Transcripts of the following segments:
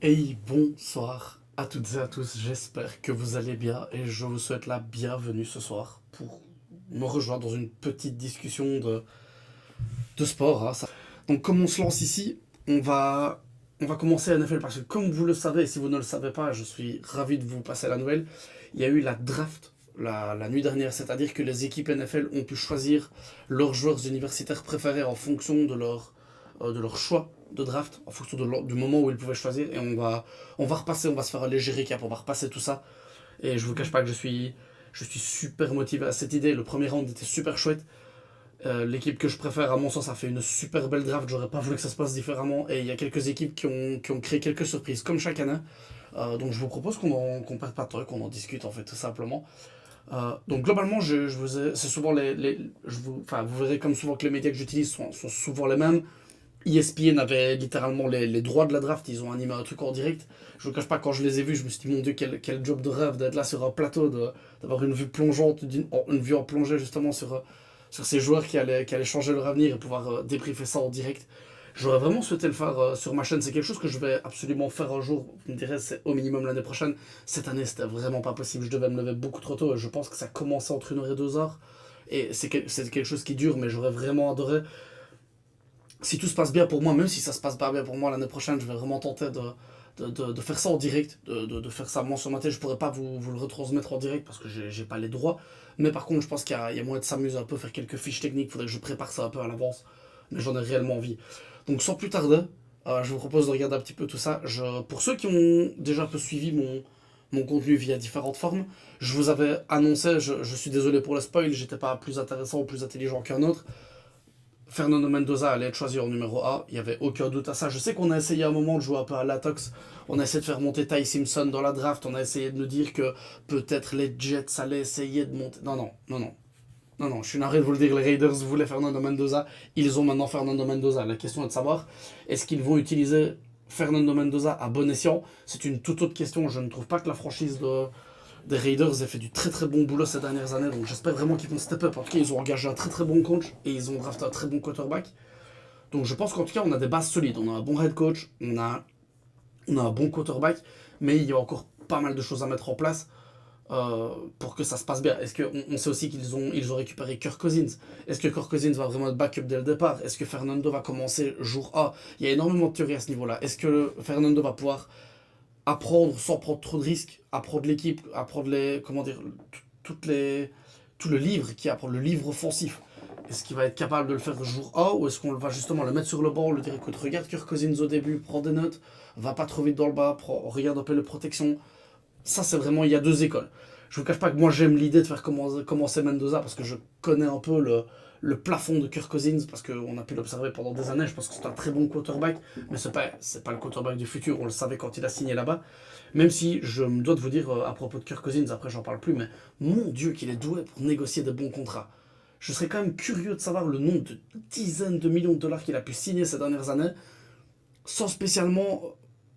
Hey, bonsoir à toutes et à tous, j'espère que vous allez bien et je vous souhaite la bienvenue ce soir pour me rejoindre dans une petite discussion de sport, hein. Donc comme on se lance ici, on va commencer à NFL parce que comme vous le savez, et si vous ne le savez pas, je suis ravi de vous passer la nouvelle, il y a eu la draft la nuit dernière, c'est-à-dire que les équipes NFL ont pu choisir leurs joueurs universitaires préférés en fonction de leur choix de draft, en fonction du moment où ils pouvaient choisir. Et on va repasser, on va se faire un léger récap, on va repasser tout ça. Et je vous cache pas que je suis super motivé à cette idée. Le premier round était super chouette. L'équipe que je préfère, à mon sens, a fait une super belle draft. J'aurais pas voulu que ça se passe différemment. Et il y a quelques équipes qui ont créé quelques surprises, comme chaque année. Donc je vous propose qu'on perde pas de temps, qu'on en discute en fait, tout simplement. Donc globalement, c'est souvent enfin, vous verrez comme souvent que les médias que j'utilise sont souvent les mêmes. ESPN avait littéralement les droits de la draft, ils ont animé un truc en direct. Je ne vous cache pas, quand je les ai vus, je me suis dit, mon dieu, quel job de rêve d'être là sur un plateau, d'avoir une vue plongeante, une vue en plongée justement sur ces joueurs qui allaient changer leur avenir et pouvoir débriefer ça en direct. J'aurais vraiment souhaité le faire sur ma chaîne. C'est quelque chose que je vais absolument faire un jour. Vous me direz, c'est au minimum l'année prochaine. Cette année, c'était vraiment pas possible. Je devais me lever beaucoup trop tôt et je pense que ça commençait entre 1 heure et 2 heures. Et c'est quelque chose qui dure, mais j'aurais vraiment adoré. Si tout se passe bien pour moi, même si ça se passe pas bien pour moi l'année prochaine, je vais vraiment tenter de faire ça en direct, de faire ça moi sur ma tête. Je pourrais pas vous le retransmettre en direct parce que j'ai pas les droits. Mais par contre, je pense qu'il y a moyen de s'amuser un peu, faire quelques fiches techniques. Il faudrait que je prépare ça un peu à l'avance. Mais j'en ai réellement envie. Donc sans plus tarder, je vous propose de regarder un petit peu tout ça. Pour ceux qui ont déjà un peu suivi mon contenu via différentes formes, je vous avais annoncé, je suis désolé pour le spoil, j'étais pas plus intéressant ou plus intelligent qu'un autre. Fernando Mendoza allait être choisi en numéro A, il n'y avait aucun doute à ça. Je sais qu'on a essayé à un moment de jouer un peu à l'Atox, on a essayé de faire monter Ty Simpson dans la draft, on a essayé de nous dire que peut-être les Jets allaient essayer de monter. Non, non, non, non. Non, non, je suis navré de vous le dire, les Raiders voulaient Fernando Mendoza, ils ont maintenant Fernando Mendoza. La question est de savoir, est-ce qu'ils vont utiliser Fernando Mendoza à bon escient? C'est une toute autre question, je ne trouve pas que la franchise des Raiders ait fait du très très bon boulot ces dernières années, donc j'espère vraiment qu'ils vont step up. En tout cas, ils ont engagé un très très bon coach et ils ont drafté un très bon quarterback. Donc je pense qu'en tout cas, on a des bases solides. On a un bon head coach, on a un bon quarterback, mais il y a encore pas mal de choses à mettre en place pour que ça se passe bien. Est-ce que on sait aussi qu'ils ont récupéré Kirk Cousins? Est-ce que Kirk Cousins va vraiment être backup dès le départ? Est-ce que Fernando va commencer jour A? Il y a énormément de théories à ce niveau-là. Est-ce que Fernando va pouvoir apprendre sans prendre trop de risques, apprendre l'équipe, apprendre les comment dire toutes les tout le livre qui apprend le livre offensif? Est-ce qu'il va être capable de le faire jour A ou est-ce qu'on va justement le mettre sur le banc, le dire écoute, regarde Kirk Cousins au début, prends des notes, va pas trop vite dans le bas, regarde un peu les protections. Ça, c'est vraiment, il y a deux écoles. Je vous cache pas que moi j'aime l'idée de faire commencer Mendoza parce que je connais un peu le plafond de Kirk Cousins parce qu'on a pu l'observer pendant des années. Je pense que c'est un très bon quarterback, mais c'est pas le quarterback du futur. On le savait quand il a signé là-bas. Même si je me dois de vous dire à propos de Kirk Cousins, après j'en parle plus, mais mon Dieu qu'il est doué pour négocier des bons contrats. Je serais quand même curieux de savoir le nombre de dizaines de millions de dollars qu'il a pu signer ces dernières années sans spécialement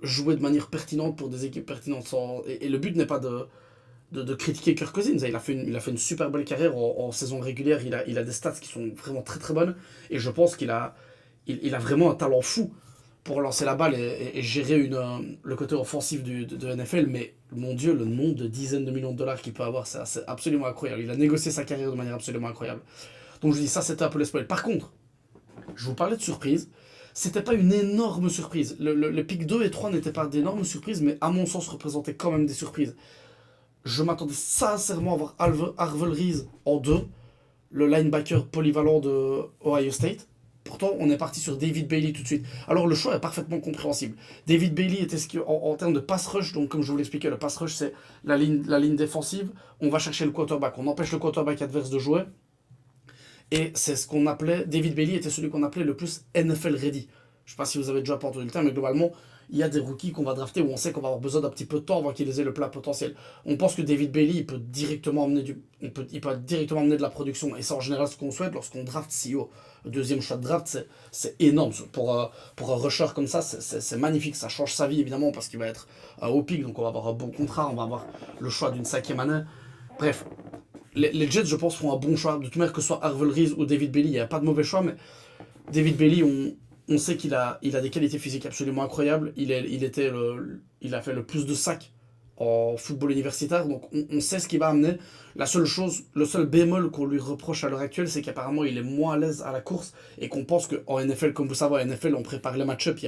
jouer de manière pertinente pour des équipes pertinentes. Et le but n'est pas de critiquer Kirk Cousins. Il a fait une super belle carrière en saison régulière. Il a des stats qui sont vraiment très très bonnes. Et je pense qu'il a vraiment un talent fou pour lancer la balle et gérer le côté offensif de NFL. Mais mon Dieu, le nombre de dizaines de millions de dollars qu'il peut avoir, c'est absolument incroyable. Il a négocié sa carrière de manière absolument incroyable. Donc je dis ça, c'était un peu le spoil. Par contre, je vous parlais de surprise. C'était pas une énorme surprise. Le pick 2 et 3 n'étaient pas d'énormes surprises, mais à mon sens représentaient quand même des surprises. Je m'attendais sincèrement à voir Harvell Reese en 2, le linebacker polyvalent de Ohio State. Pourtant, on est parti sur David Bailey tout de suite. Alors, le choix est parfaitement compréhensible. David Bailey était en termes de pass rush, donc comme je vous l'expliquais, le pass rush, c'est la ligne défensive. On va chercher le quarterback, on empêche le quarterback adverse de jouer. Et c'est ce qu'on appelait, David Bailey était celui qu'on appelait le plus NFL ready. Je ne sais pas si vous avez déjà entendu le terme, mais globalement, il y a des rookies qu'on va drafter où on sait qu'on va avoir besoin d'un petit peu de temps avant qu'ils aient le plein potentiel. On pense que David Bailey, il peut directement il peut directement amener de la production. Et c'est en général ce qu'on souhaite lorsqu'on draft CEO. Le deuxième choix de draft, c'est énorme. Pour un rusher comme ça, c'est magnifique. Ça change sa vie, évidemment, parce qu'il va être au pic. Donc on va avoir un bon contrat, on va avoir le choix d'une cinquième année. Bref, les Jets, je pense, font un bon choix. De toute manière, que ce soit Harvell Reese ou David Bailey, il n'y a pas de mauvais choix, mais David Bailey, On sait il a des qualités physiques absolument incroyables. Il a fait le plus de sacs en football universitaire, donc on sait ce qu'il va amener. La seule chose, le seul bémol qu'on lui reproche à l'heure actuelle, c'est qu'apparemment il est moins à l'aise à la course et qu'on pense qu'en NFL, comme vous savez, en NFL, on prépare les match-up.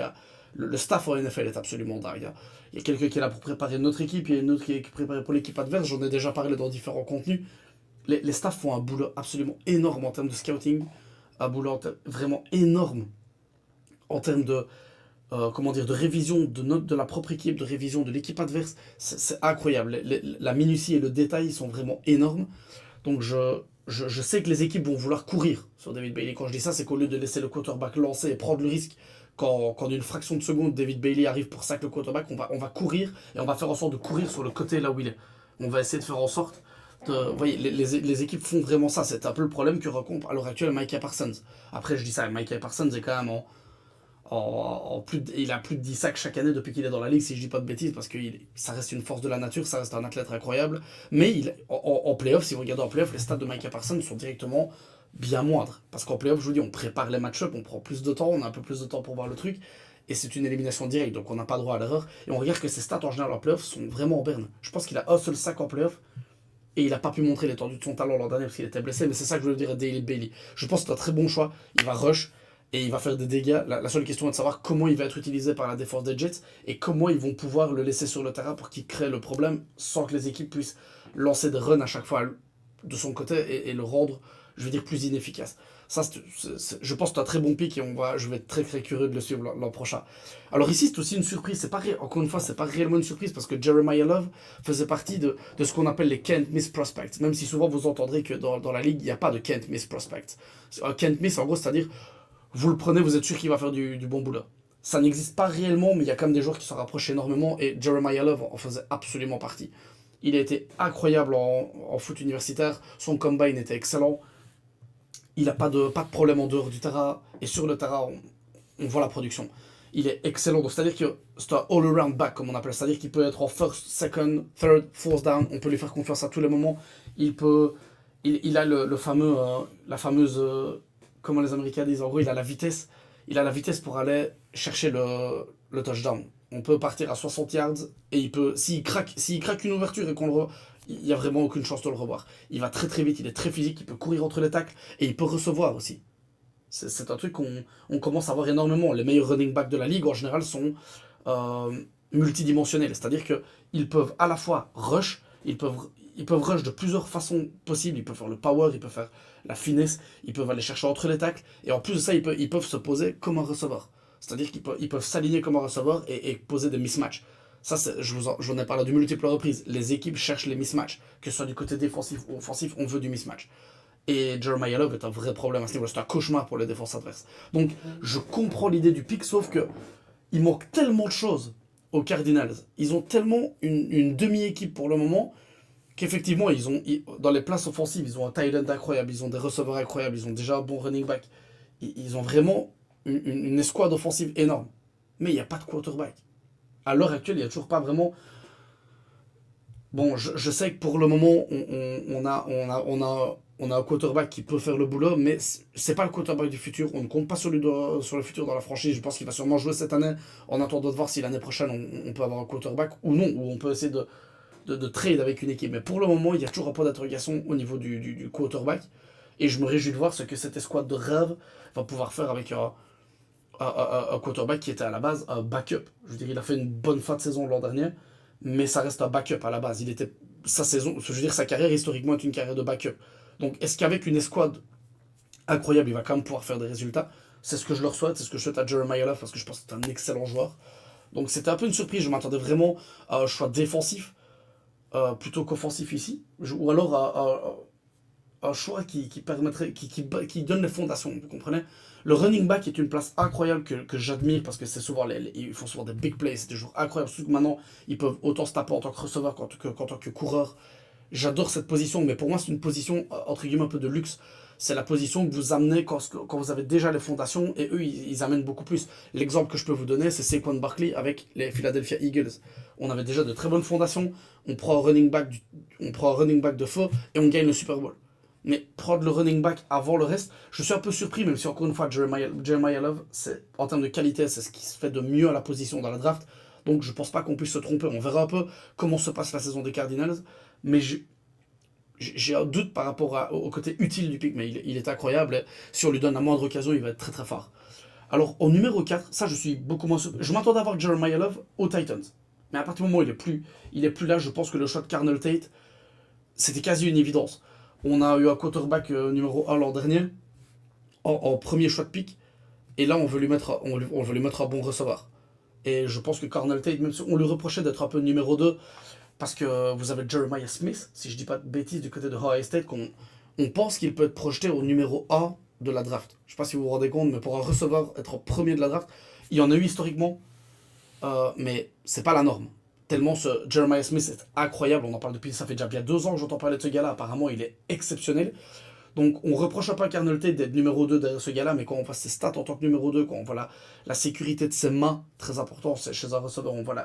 Le staff en NFL est absolument dingue, hein. Il y a quelqu'un qui est là pour préparer notre équipe, il y a une autre qui est préparée pour l'équipe adverse. J'en ai déjà parlé dans différents contenus. Les staffs font un boulot absolument énorme en termes de scouting, un boulot vraiment énorme en termes de, comment dire, de révision de notes de la propre équipe, de révision de l'équipe adverse. C'est incroyable. La minutie et le détail sont vraiment énormes. Donc je sais que les équipes vont vouloir courir sur David Bailey. Quand je dis ça, c'est qu'au lieu de laisser le quarterback lancer et prendre le risque, quand d'une fraction de seconde, David Bailey arrive pour sac le quarterback, on va courir et on va faire en sorte de courir sur le côté là où il est. On va essayer de faire en sorte vous voyez, les équipes font vraiment ça. C'est un peu le problème que rencontre à l'heure actuelle Micah Parsons. Après, je dis ça, Micah Parsons est quand même il a plus de 10 sacs chaque année depuis qu'il est dans la ligue, si je dis pas de bêtises, parce que ça reste une force de la nature, ça reste un athlète incroyable. Mais en playoff, si vous regardez en playoff, les stats de Micah Parsons sont directement bien moindres. Parce qu'en playoff, je vous dis, on prépare les match-up, on prend plus de temps, on a un peu plus de temps pour voir le truc. Et c'est une élimination directe, donc on n'a pas droit à l'erreur. Et on regarde que ses stats en général en playoff sont vraiment en berne. Je pense qu'il a un seul sac en playoff. Et il n'a pas pu montrer l'étendue de son talent l'an dernier parce qu'il était blessé. Mais c'est ça que je veux dire à David Bailey. Je pense que c'est un très bon choix. Il va rush et il va faire des dégâts. La seule question est de savoir comment il va être utilisé par la défense des Jets et comment ils vont pouvoir le laisser sur le terrain pour qu'il crée le problème sans que les équipes puissent lancer des runs à chaque fois de son côté et le rendre, je veux dire, plus inefficace. Ça, je pense que c'est un très bon pick et je vais être très très curieux de le suivre l'an prochain. Alors ici, c'est aussi une surprise. Encore une fois, c'est pas réellement une surprise parce que Jeremiah Love faisait partie de ce qu'on appelle les can't miss prospects. Même si souvent vous entendrez que dans la ligue, il n'y a pas de can't miss prospects. Un can't miss, en gros, c'est-à-dire, vous le prenez, vous êtes sûr qu'il va faire du bon boulot. Ça n'existe pas réellement, mais il y a quand même des joueurs qui s'en rapprochent énormément et Jeremiah Love en faisait absolument partie. Il a été incroyable en foot universitaire, son combine était excellent. Il n'a pas de problème en dehors du terrain. Et sur le terrain, on voit la production. Il est excellent. Donc, c'est-à-dire que c'est un all-around back, comme on appelle. C'est-à-dire qu'il peut être en first, second, third, fourth down. On peut lui faire confiance à tous les moments. Il a le fameux, la fameuse, comment les Américains disent, en gros, il a la vitesse. Il a la vitesse pour aller chercher le touchdown. On peut partir à 60 yards et s'il craque une ouverture et il n'y a vraiment aucune chance de le revoir. Il va très très vite, il est très physique, il peut courir entre les tacles et il peut recevoir aussi. C'est un truc qu'on commence à voir énormément. Les meilleurs running backs de la ligue en général sont multidimensionnels. C'est-à-dire qu'ils peuvent à la fois rush, ils peuvent rush de plusieurs façons possibles. Ils peuvent faire le power, ils peuvent faire la finesse, ils peuvent aller chercher entre les tacles. Et en plus de ça, ils peuvent se poser comme un receveur. C'est-à-dire qu'ils peuvent s'aligner comme un receveur et poser des mismatchs. Ça, j'en ai parlé de multiples reprises. Les équipes cherchent les mismatchs. Que ce soit du côté défensif ou offensif, on veut du mismatch. Et Jeremiah Love est un vrai problème à ce niveau. C'est un cauchemar pour les défenses adverses. Donc, je comprends l'idée du pick, sauf que il manque tellement de choses aux Cardinals. Ils ont tellement une demi-équipe pour le moment qu'effectivement, dans les places offensives, ils ont un tight end incroyable, ils ont des receveurs incroyables, ils ont déjà un bon running back. Ils ont vraiment une escouade offensive énorme. Mais il n'y a pas de quarterback. À l'heure actuelle, il n'y a toujours pas vraiment. Bon, je sais que pour le moment, on a un quarterback qui peut faire le boulot, mais c'est pas le quarterback du futur. On ne compte pas sur le futur dans la franchise. Je pense qu'il va sûrement jouer cette année en attendant de voir si l'année prochaine on peut avoir un quarterback ou non, ou on peut essayer de trade avec une équipe. Mais pour le moment, il y a toujours un point d'interrogation au niveau du quarterback. Et je me réjouis de voir ce que cette escouade de rêve va pouvoir faire avec un quarterback qui était à la base un backup. Je veux dire, il a fait une bonne fin de saison l'an dernier, mais ça reste un backup à la base. Je veux dire, sa carrière historiquement est une carrière de backup. Donc, est-ce qu'avec une escouade incroyable, il va quand même pouvoir faire des résultats? C'est ce que je leur souhaite, c'est ce que je souhaite à Jeremiah Love parce que je pense que c'est un excellent joueur. Donc, c'était un peu une surprise. Je m'attendais vraiment à un choix défensif plutôt qu'offensif ici, ou alors un choix qui permettrait, qui donne les fondations, vous comprenez? Le running back est une place incroyable que j'admire parce que c'est souvent ils font souvent des big plays, c'est des joueurs incroyables, surtout que maintenant ils peuvent autant se taper en tant que receveur qu'en tant que coureur. J'adore cette position, mais pour moi c'est une position entre guillemets un peu de luxe. C'est la position que vous amenez quand vous avez déjà les fondations et eux ils amènent beaucoup plus. L'exemple que je peux vous donner c'est Saquon Barkley avec les Philadelphia Eagles. On avait déjà de très bonnes fondations, on prend un running back de feu et on gagne le Super Bowl. Mais prendre le running back avant le reste, je suis un peu surpris, même si encore une fois, Jeremiah Love, en termes de qualité, c'est ce qui se fait de mieux à la position dans la draft. Donc je pense pas qu'on puisse se tromper. On verra un peu comment se passe la saison des Cardinals. Mais j'ai un doute par rapport au côté utile du pick, mais il est incroyable. Si on lui donne la moindre occasion, il va être très très fort. Alors, au numéro 4, ça je suis beaucoup moins surpris. Je m'attendais à voir Jeremiah Love aux Titans. Mais à partir du moment où il est plus là, je pense que le choix de Carnell Tate, c'était quasi une évidence. On a eu un quarterback numéro 1 l'an dernier, en premier choix de pick, et là on veut lui mettre un bon receveur. Et je pense que Carnell Tate, même si on lui reprochait d'être un peu numéro 2, parce que vous avez Jeremiah Smith, si je dis pas de bêtises, du côté de Ohio State, on pense qu'il peut être projeté au numéro 1 de la draft. Je sais pas si vous vous rendez compte, mais pour un receveur être premier de la draft, il y en a eu historiquement, mais c'est pas la norme. Tellement ce Jeremiah Smith est incroyable, on en parle depuis, ça fait déjà bien 2 ans que j'entends parler de ce gars-là, apparemment il est exceptionnel. Donc on reproche pas à Carnell Tate d'être numéro 2 derrière ce gars-là, mais quand on voit ses stats en tant que numéro 2, quand on voit la sécurité de ses mains, très important chez un receveur, on voit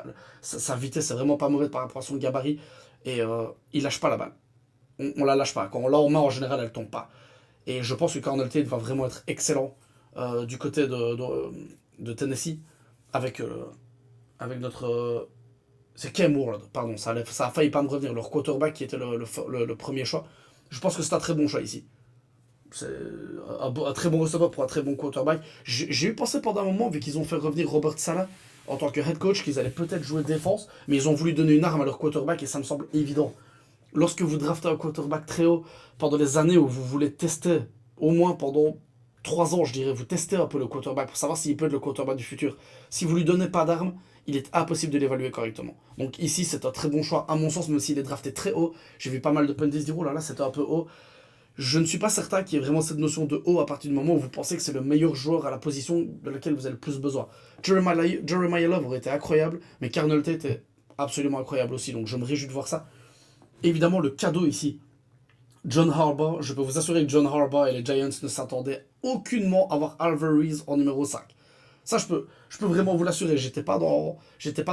sa vitesse, c'est vraiment pas mauvaise par rapport à son gabarit, et il lâche pas la balle. On la lâche pas. Quand on l'a en main, en général, elle tombe pas. Et je pense que Carnell Tate va vraiment être excellent du côté de Tennessee avec, avec notre. C'est Cam Ward, pardon, ça a failli pas me revenir. Leur quarterback qui était le premier choix. Je pense que c'est un très bon choix ici. C'est un très bon receveur pour un très bon quarterback. J'ai eu pensé pendant un moment, vu qu'ils ont fait revenir Robert Saleh en tant que head coach, qu'ils allaient peut-être jouer défense, mais ils ont voulu donner une arme à leur quarterback et ça me semble évident. Lorsque vous draftez un quarterback très haut, pendant les années où vous voulez tester, au moins pendant 3 ans, je dirais, vous testez un peu le quarterback pour savoir s'il peut être le quarterback du futur. Si vous lui donnez pas d'armes, il est impossible de l'évaluer correctement. Donc ici, c'est un très bon choix, à mon sens, même s'il est drafté très haut. J'ai vu pas mal de pundits dire, oh là là, c'était un peu haut. Je ne suis pas certain qu'il y ait vraiment cette notion de haut à partir du moment où vous pensez que c'est le meilleur joueur à la position de laquelle vous avez le plus besoin. Jeremiah Love aurait été incroyable, mais Carnell Tate est absolument incroyable aussi, donc je me réjouis de voir ça. Évidemment, le cadeau ici, John Harbaugh, je peux vous assurer que John Harbaugh et les Giants ne s'attendaient aucunement à avoir Alvarez en numéro 5. Ça, je peux vraiment vous l'assurer. J'étais pas dans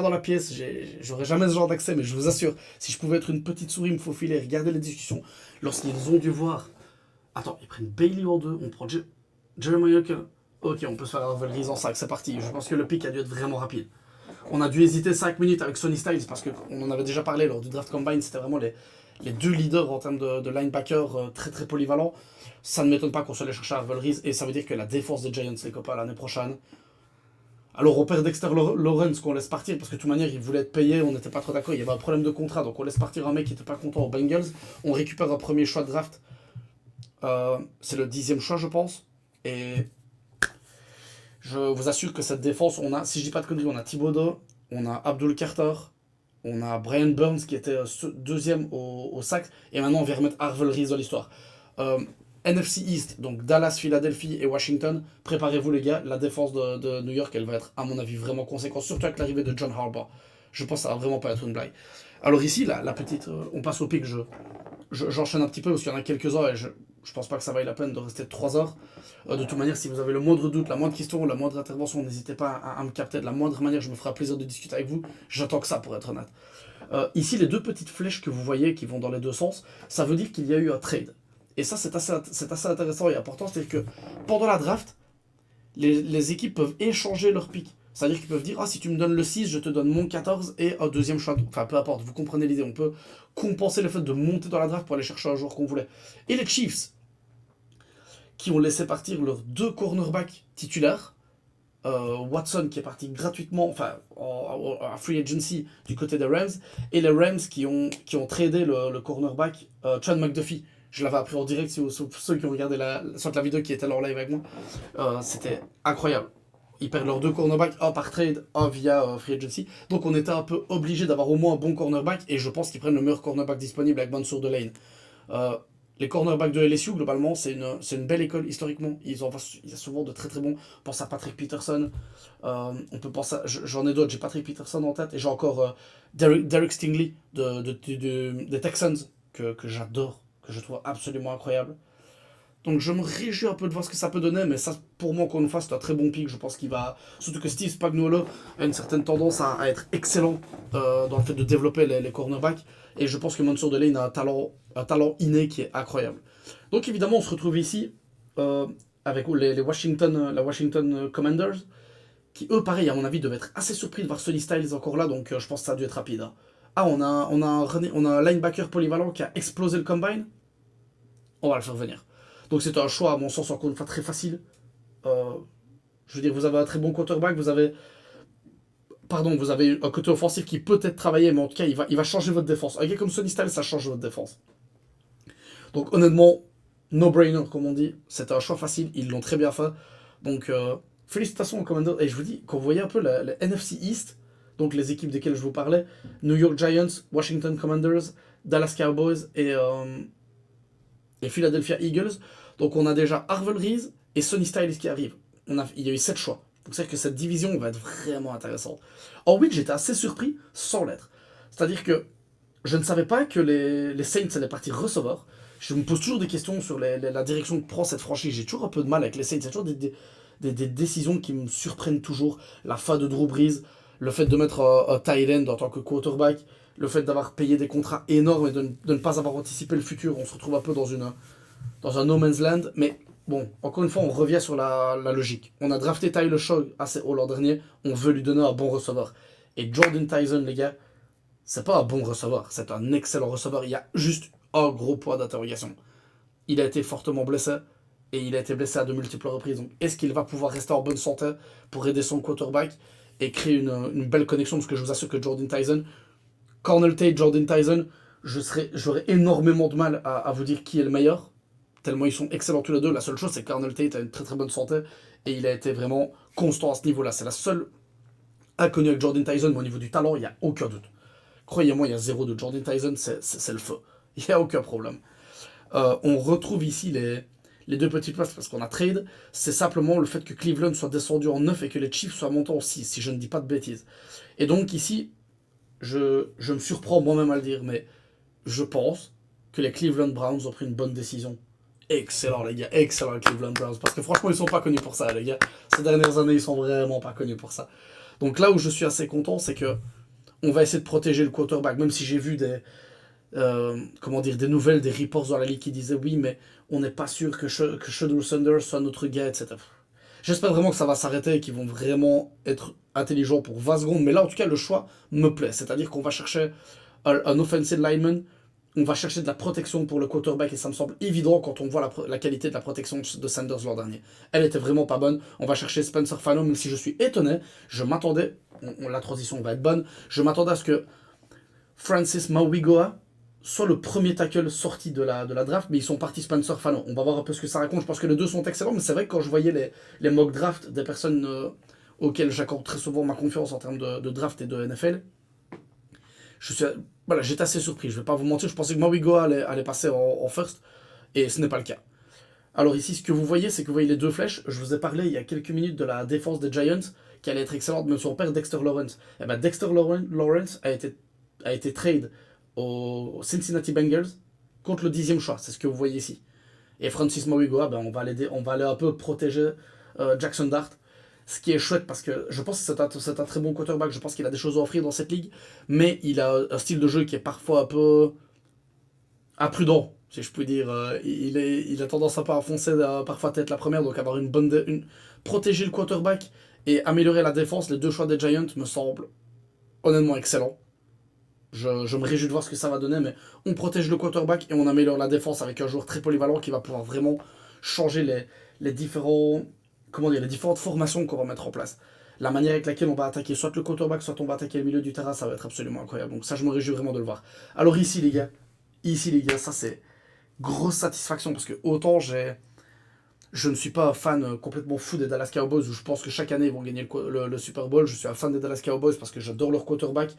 la pièce, j'aurais jamais ce genre d'accès, mais je vous assure, si je pouvais être une petite souris, me faufiler, regarder les discussions, lorsqu'ils ont dû voir. Attends, ils prennent Bailey en 2, on prend Jeremiah Hill. Ok, on peut se faire Alvarez en 5, c'est parti. Je pense que le pick a dû être vraiment rapide. On a dû hésiter 5 minutes avec Sonny Styles parce qu'on en avait déjà parlé lors du draft combine, c'était vraiment les deux leaders en termes de linebacker très très polyvalents. Ça ne m'étonne pas qu'on soit allé chercher Alvarez et ça veut dire que la défense des Giants, les copains, l'année prochaine. Alors on perd Dexter Lawrence qu'on laisse partir parce que de toute manière il voulait être payé, on n'était pas trop d'accord, il y avait un problème de contrat donc on laisse partir un mec qui n'était pas content aux Bengals. On récupère un premier choix de draft, c'est le 10e choix je pense. Et je vous assure que cette défense, on a, si je dis pas de conneries, on a Thibodeau, on a Abdul Carter, on a Brian Burns qui était deuxième au sac, et maintenant on vient remettre Harvell Reese dans l'histoire. NFC East, donc Dallas, Philadelphie et Washington, préparez-vous les gars, la défense de New York, elle va être à mon avis vraiment conséquente, surtout avec l'arrivée de John Harbaugh. Je pense que ça va vraiment pas être une blague. Alors ici, la petite, on passe au pic, j'enchaîne un petit peu parce qu'il y en a quelques-uns et je pense pas que ça vaille la peine de rester 3 heures. De toute manière, si vous avez le moindre doute, la moindre question, la moindre intervention, n'hésitez pas à me capter de la moindre manière, je me ferai plaisir de discuter avec vous. J'attends que ça pour être honnête. Ici, les deux petites flèches que vous voyez qui vont dans les deux sens, ça veut dire qu'il y a eu un trade. Et ça, c'est assez intéressant et important, c'est-à-dire que pendant la draft, les équipes peuvent échanger leur pick. C'est-à-dire qu'ils peuvent dire, ah, si tu me donnes le 6, je te donne mon 14 et un deuxième choix. Enfin, peu importe, vous comprenez l'idée. On peut compenser le fait de monter dans la draft pour aller chercher un joueur qu'on voulait. Et les Chiefs, qui ont laissé partir leurs 2 cornerbacks titulaires, Watson qui est parti gratuitement, enfin, en free agency du côté des Rams, et les Rams qui ont tradé le cornerback Trent McDuffie. Je l'avais appris en direct, ceux qui ont regardé soit la vidéo qui était en live avec moi. C'était incroyable. Ils perdent leurs 2 cornerbacks, un par trade, un via free agency. Donc on était un peu obligé d'avoir au moins un bon cornerback, et je pense qu'ils prennent le meilleur cornerback disponible avec Mansour Delane. Les cornerbacks de LSU, globalement, c'est une belle école historiquement. Il y a souvent de très très bons. On pense à Patrick Peterson. On peut penser j'en ai d'autres. J'ai Patrick Peterson en tête. Et j'ai encore Derek Stingley des Texans, que j'adore, que je trouve absolument incroyable. Donc je me réjouis un peu de voir ce que ça peut donner, mais ça, pour moi, encore une fois, c'est un très bon pick. Je pense qu'il va. Surtout que Steve Spagnuolo a une certaine tendance à être excellent dans le fait de développer les cornerbacks. Et je pense que Mansour Delaney a un talent inné qui est incroyable. Donc évidemment, on se retrouve ici avec la Washington Commanders, qui eux, pareil, à mon avis, devaient être assez surpris de voir Sonny Styles encore là, donc je pense que ça a dû être rapide. Hein. Ah, on a un linebacker polyvalent qui a explosé le combine. On va le faire venir. Donc c'est un choix, à mon sens, encore une fois, très facile. Euh, je veux dire, vous avez un très bon quarterback, vous avez un côté offensif qui peut être travaillé, mais en tout cas, il va changer votre défense. Un gars comme Sonny Styles, ça change votre défense. Donc honnêtement, no-brainer, comme on dit. C'était un choix facile, ils l'ont très bien fait. Donc félicitations aux Commanders. Et je vous dis, quand vous voyez un peu la NFC East, donc les équipes desquelles je vous parlais, New York Giants, Washington Commanders, Dallas Cowboys et Philadelphia Eagles. Donc on a déjà Harvell Reese et Sonny Styles qui arrivent. Il y a eu 7 choix. Donc c'est-à-dire que cette division va être vraiment intéressante. En week, j'étais assez surpris sans l'être. C'est-à-dire que je ne savais pas que les Saints allaient partir receveur. Je me pose toujours des questions sur la direction que prend cette franchise. J'ai toujours un peu de mal avec les Saints. Il y a toujours des décisions qui me surprennent toujours. La fin de Drew Brees, le fait de mettre un tight end en tant que quarterback, le fait d'avoir payé des contrats énormes et de ne pas avoir anticipé le futur. On se retrouve un peu dans un no man's land. Mais bon, encore une fois, on revient sur la logique. On a drafté Tyler Shaw assez haut l'an dernier. On veut lui donner un bon receveur. Et Jordan Tyson, les gars, c'est pas un bon receveur, c'est un excellent receveur. Il y a juste un gros point d'interrogation. Il a été fortement blessé et il a été blessé à de multiples reprises. Donc, est-ce qu'il va pouvoir rester en bonne santé pour aider son quarterback et créer une belle connexion? Parce que je vous assure que Jordan Tyson, Cornell Tate, Jordan Tyson, j'aurais énormément de mal à vous dire qui est le meilleur. Tellement ils sont excellents tous les deux. La seule chose, c'est que Cornell Tate a une très très bonne santé et il a été vraiment constant à ce niveau-là. C'est la seule inconnue avec Jordan Tyson, mais au niveau du talent, il n'y a aucun doute. Croyez-moi, il y a zéro de Jordan Tyson, c'est le feu. Il n'y a aucun problème. On retrouve ici les deux petites places parce qu'on a trade. C'est simplement le fait que Cleveland soit descendu en 9 et que les Chiefs soient montés en 6, si je ne dis pas de bêtises. Et donc ici, je me surprends moi-même à le dire, mais je pense que les Cleveland Browns ont pris une bonne décision. Excellent les gars, excellent les Cleveland Browns. Parce que franchement, ils sont pas connus pour ça, les gars. Ces dernières années, ils sont vraiment pas connus pour ça. Donc là où je suis assez content, c'est que on va essayer de protéger le quarterback, même si j'ai vu des nouvelles, des reports dans la ligue qui disaient oui, mais on n'est pas sûr que Shedeur Sanders soit notre gars, etc. J'espère vraiment que ça va s'arrêter et qu'ils vont vraiment être intelligents pour 20 secondes, mais là en tout cas le choix me plaît, c'est-à-dire qu'on va chercher un offensive lineman, on va chercher de la protection pour le quarterback et ça me semble évident quand on voit la qualité de la protection de Sanders l'an dernier. Elle était vraiment pas bonne, on va chercher Spencer Fano, même si je suis étonné, je m'attendais, la transition va être bonne, je m'attendais à ce que Francis Mauigoa soit le premier tackle sorti de la draft, mais ils sont partis Spencer Fano. On va voir un peu ce que ça raconte. Je pense que les deux sont excellents, mais c'est vrai que quand je voyais les mock drafts des personnes auxquelles j'accorde très souvent ma confiance en termes de draft et de NFL, j'étais assez surpris. Je vais pas vous mentir, je pensais que Mauigoa allait passer en first, et ce n'est pas le cas. Alors ici, ce que vous voyez, c'est que vous voyez les deux flèches. Je vous ai parlé il y a quelques minutes de la défense des Giants, qui allait être excellente, même son père Dexter Lawrence. Et ben Dexter Lawrence a été trade aux Cincinnati Bengals contre le 10e choix. C'est ce que vous voyez ici. Et Francis Mauigoa, on va aller un peu protéger Jackson Dart. Ce qui est chouette parce que je pense que c'est un très bon quarterback. Je pense qu'il a des choses à offrir dans cette ligue. Mais il a un style de jeu qui est parfois un peu imprudent, si je puis dire. Il a tendance un peu à foncer parfois tête la première. Donc avoir protéger le quarterback et améliorer la défense, les deux choix des Giants me semblent honnêtement excellents. Je me réjouis de voir ce que ça va donner, mais on protège le quarterback et on améliore la défense avec un joueur très polyvalent qui va pouvoir vraiment changer les les différentes formations qu'on va mettre en place. La manière avec laquelle on va attaquer soit le quarterback, soit on va attaquer le milieu du terrain, ça va être absolument incroyable. Donc ça, je me réjouis vraiment de le voir. Alors ici, les gars, ça c'est grosse satisfaction parce que autant je ne suis pas un fan complètement fou des Dallas Cowboys où je pense que chaque année ils vont gagner le Super Bowl. Je suis un fan des Dallas Cowboys parce que j'adore leur quarterback.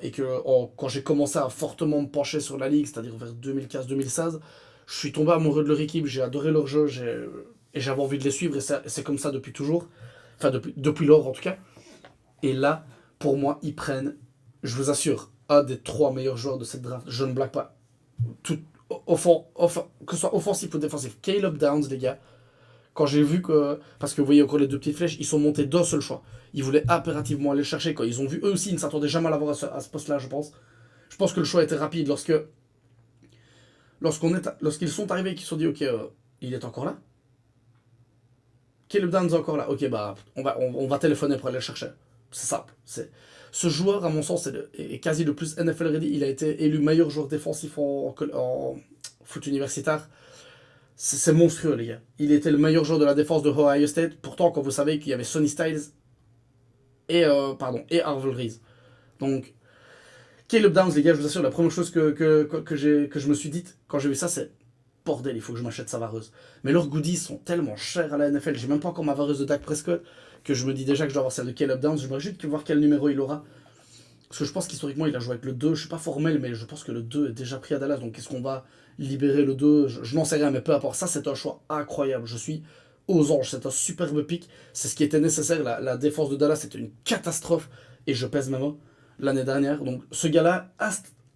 Et que quand j'ai commencé à fortement me pencher sur la ligue, c'est-à-dire vers 2015-2016, je suis tombé amoureux de leur équipe, j'ai adoré leur jeu, et j'avais envie de les suivre, et c'est comme ça depuis toujours, enfin depuis lors en tout cas. Et là, pour moi, ils prennent, je vous assure, un des 3 meilleurs joueurs de cette draft, je ne blague pas, tout, que ce soit offensif ou défensif. Caleb Downs, les gars, Quand j'ai vu que... Parce que vous voyez encore les deux petites flèches, ils sont montés d'un seul choix. Ils voulaient impérativement aller le chercher. Quand ils ont vu, eux aussi, ils ne s'attendaient jamais à l'avoir à ce poste-là, je pense. Je pense que le choix était rapide. Lorsqu'ils sont arrivés et qu'ils se sont dit, ok, il est encore là. Caleb Downs est encore là. Ok, bah, on va téléphoner pour aller le chercher. C'est simple. Ce joueur, à mon sens, est quasi le plus NFL ready. Il a été élu meilleur joueur défensif en foot universitaire. C'est monstrueux, les gars. Il était le meilleur joueur de la défense de Ohio State. Pourtant, quand vous savez qu'il y avait Sonny Styles et Harville Reese. Donc, Caleb Downs, les gars, je vous assure, la première chose que je me suis dite quand j'ai vu ça, c'est bordel, il faut que je m'achète sa vareuse. Mais leurs goodies sont tellement chers à la NFL. J'ai même pas encore ma vareuse de Dak Prescott que je me dis déjà que je dois avoir celle de Caleb Downs. Je voudrais juste voir quel numéro il aura. Parce que je pense qu'historiquement, il a joué avec le 2. Je suis pas formel, mais je pense que le 2 est déjà pris à Dallas. Donc, est-ce qu'on va libérer le 2? Je n'en sais rien, mais peu importe. Ça, c'est un choix incroyable. Je suis aux anges. C'est un superbe pick. C'est ce qui était nécessaire. La défense de Dallas, c'était une catastrophe. Et je pèse ma main l'année dernière. Donc, ce gars-là,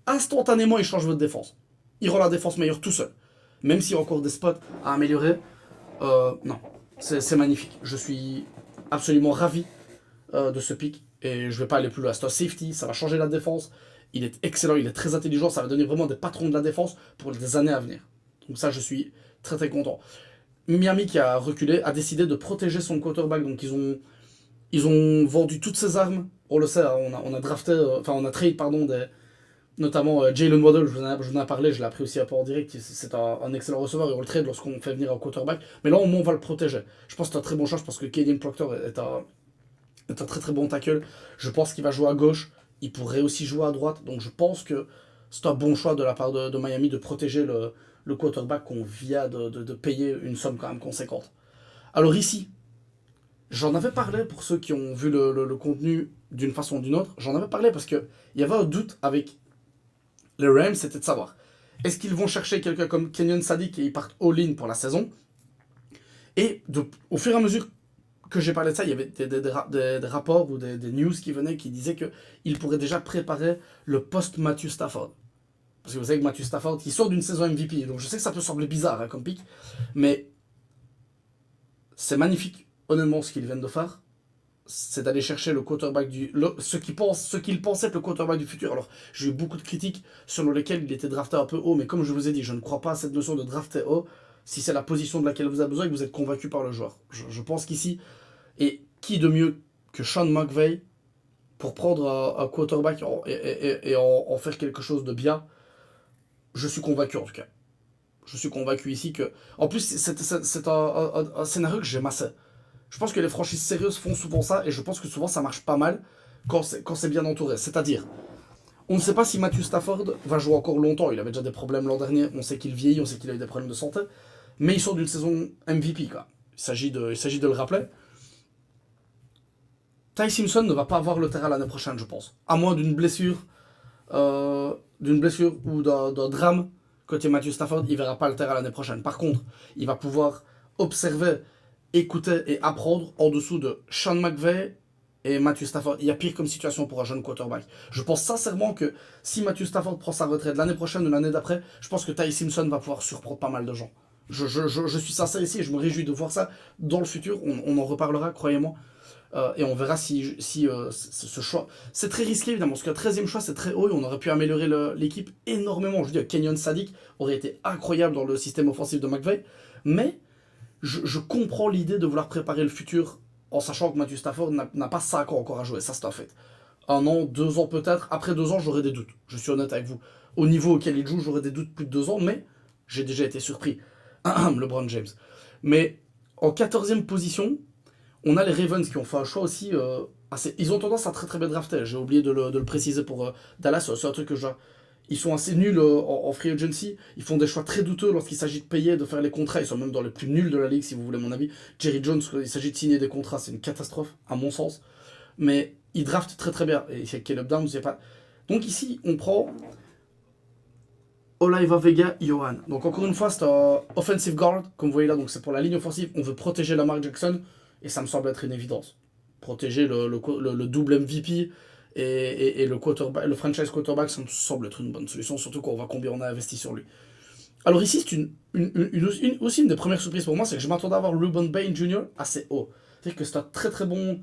instantanément, il change votre défense. Il rend la défense meilleure tout seul. Même s'il y a encore des spots à améliorer. Non, c'est magnifique. Je suis absolument ravi de ce pick. Et je vais pas aller plus loin. C'est un safety, ça va changer la défense. Il est excellent, il est très intelligent. Ça va donner vraiment des patrons de la défense pour des années à venir. Donc ça, je suis très très content. Miami, qui a reculé, a décidé de protéger son quarterback. Donc ils ont vendu toutes ses armes. On le sait, hein, on a drafté, on a trade, pardon, notamment Jalen Waddle, je vous en ai parlé, je l'ai appris aussi un peu en direct. C'est un excellent receveur et on le trade lorsqu'on fait venir un quarterback. Mais là, au moins, on va le protéger. Je pense que c'est un très bon choix. Je pense que Kaden Proctor est un très très bon tackle. Je pense qu'il va jouer à gauche. Il pourrait aussi jouer à droite. Donc je pense que c'est un bon choix de la part de Miami de protéger le quarterback qu'on vient de payer une somme quand même conséquente. Alors ici, j'en avais parlé pour ceux qui ont vu le contenu d'une façon ou d'une autre. J'en avais parlé parce qu'il y avait un doute avec les Rams, c'était de savoir est-ce qu'ils vont chercher quelqu'un comme Kenyon Sadiq et ils partent all-in pour la saison. Et au fur et à mesure que j'ai parlé de ça, il y avait des rapports ou des news qui venaient qui disaient qu'ils pourraient déjà préparer le post-Matthew Stafford. Parce que vous savez que Matthew Stafford, il sort d'une saison MVP, donc je sais que ça peut sembler bizarre hein, comme pic, mais c'est magnifique, honnêtement, ce qu'ils viennent de faire. C'est d'aller chercher le quarterback ce qu'ils pensaient être le quarterback du futur. Alors, j'ai eu beaucoup de critiques selon lesquelles il était drafté un peu haut, mais comme je vous ai dit, je ne crois pas à cette notion de drafter haut si c'est la position de laquelle vous avez besoin et que vous êtes convaincu par le joueur. Je pense qu'ici, et qui de mieux que Sean McVay pour prendre un quarterback et en faire quelque chose de bien, je suis convaincu en tout cas. Je suis convaincu ici que... En plus, c'est un scénario que j'aime assez. Je pense que les franchises sérieuses font souvent ça, et je pense que souvent ça marche pas mal quand c'est bien entouré. C'est-à-dire, on ne sait pas si Matthew Stafford va jouer encore longtemps. Il avait déjà des problèmes l'an dernier, on sait qu'il vieillit, on sait qu'il a eu des problèmes de santé, mais il sort d'une saison MVP, quoi. Il s'agit de le rappeler. Ty Simpson ne va pas avoir le terrain l'année prochaine, je pense. À moins d'une blessure ou d'un drame côté Matthew Stafford, il verra pas le terrain l'année prochaine. Par contre, il va pouvoir observer, écouter et apprendre en dessous de Sean McVay et Matthew Stafford. Il y a pire comme situation pour un jeune quarterback. Je pense sincèrement que si Matthew Stafford prend sa retraite l'année prochaine ou l'année d'après, je pense que Ty Simpson va pouvoir surprendre pas mal de gens. Je suis sincère ici et je me réjouis de voir ça dans le futur. On en reparlera, croyez-moi. Et on verra si ce choix. C'est très risqué évidemment, parce que le 13e choix c'est très haut et on aurait pu améliorer l'équipe énormément. Je veux dire, Kenyon Sadiq aurait été incroyable dans le système offensif de McVay, mais je comprends l'idée de vouloir préparer le futur en sachant que Matthew Stafford n'a pas 5 ans encore à jouer. Ça, c'est un fait. 1 an, 2 ans peut-être. Après 2 ans, j'aurai des doutes. Je suis honnête avec vous. Au niveau auquel il joue, j'aurai des doutes plus de 2 ans, mais j'ai déjà été surpris. LeBron James. Mais en 14e position, on a les Ravens qui ont fait un choix aussi assez... Ils ont tendance à très très bien drafter. J'ai oublié de le préciser pour Dallas. C'est un truc que ils sont assez nuls en free agency. Ils font des choix très douteux lorsqu'il s'agit de payer, de faire les contrats. Ils sont même dans les plus nuls de la ligue, si vous voulez mon avis. Jerry Jones, quand il s'agit de signer des contrats, c'est une catastrophe, à mon sens. Mais ils draftent très très bien. Et c'est Caleb Downs, c'est pas... Donc ici, on prend Olaiva Vega Johan. Donc encore une fois, c'est un offensive guard, comme vous voyez là. Donc c'est pour la ligne offensive. On veut protéger Lamar Jackson. Et ça me semble être une évidence. Protéger le double MVP et le franchise quarterback, ça me semble être une bonne solution, surtout quand on voit combien on a investi sur lui. Alors ici, c'est aussi une des premières surprises pour moi, c'est que je m'attendais à avoir Ruben Bain Jr. assez haut. C'est-à-dire que c'est un très très bon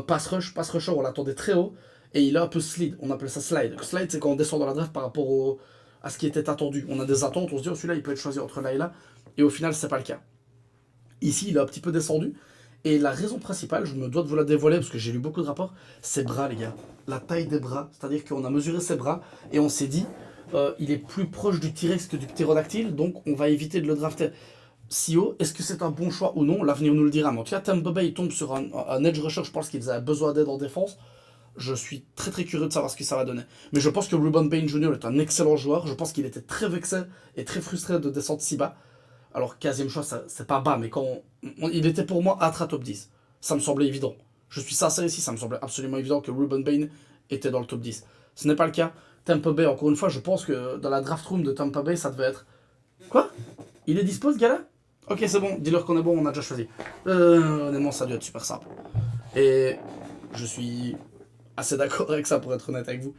pass rusher, on l'attendait très haut, et il a un peu slide, on appelle ça slide. Slide, c'est quand on descend dans la draft par rapport à ce qui était attendu. On a des attentes, on se dit, oh celui-là, il peut être choisi entre là et au final, c'est pas le cas. Ici, il a un petit peu descendu, et la raison principale, je me dois de vous la dévoiler, parce que j'ai lu beaucoup de rapports, ses bras, les gars. La taille des bras, c'est-à-dire qu'on a mesuré ses bras, et on s'est dit, il est plus proche du T-Rex que du ptérodactyle, donc on va éviter de le drafter si haut. Est-ce que c'est un bon choix ou non? L'avenir nous le dira. Mais en tout cas, Tampa Bay tombe sur un edge rusher, je pense qu'ils avaient besoin d'aide en défense. Je suis très très curieux de savoir ce que ça va donner. Mais je pense que Ruben Payne Jr. est un excellent joueur. Je pense qu'il était très vexé et très frustré de descendre si bas. Alors, 15e choix, c'est pas bas, mais il était pour moi à top 10. Ça me semblait évident. Je suis sincère ici, ça me semblait absolument évident que Ruben Payne était dans le top 10. Ce n'est pas le cas. Tampa Bay, encore une fois, je pense que dans la draft room de Tampa Bay, ça devait être. Quoi? Il est dispo ce gars-là? Ok, c'est bon, dis-leur qu'on est bon, on a déjà choisi. Honnêtement, ça a dû être super simple. Et je suis assez d'accord avec ça, pour être honnête avec vous.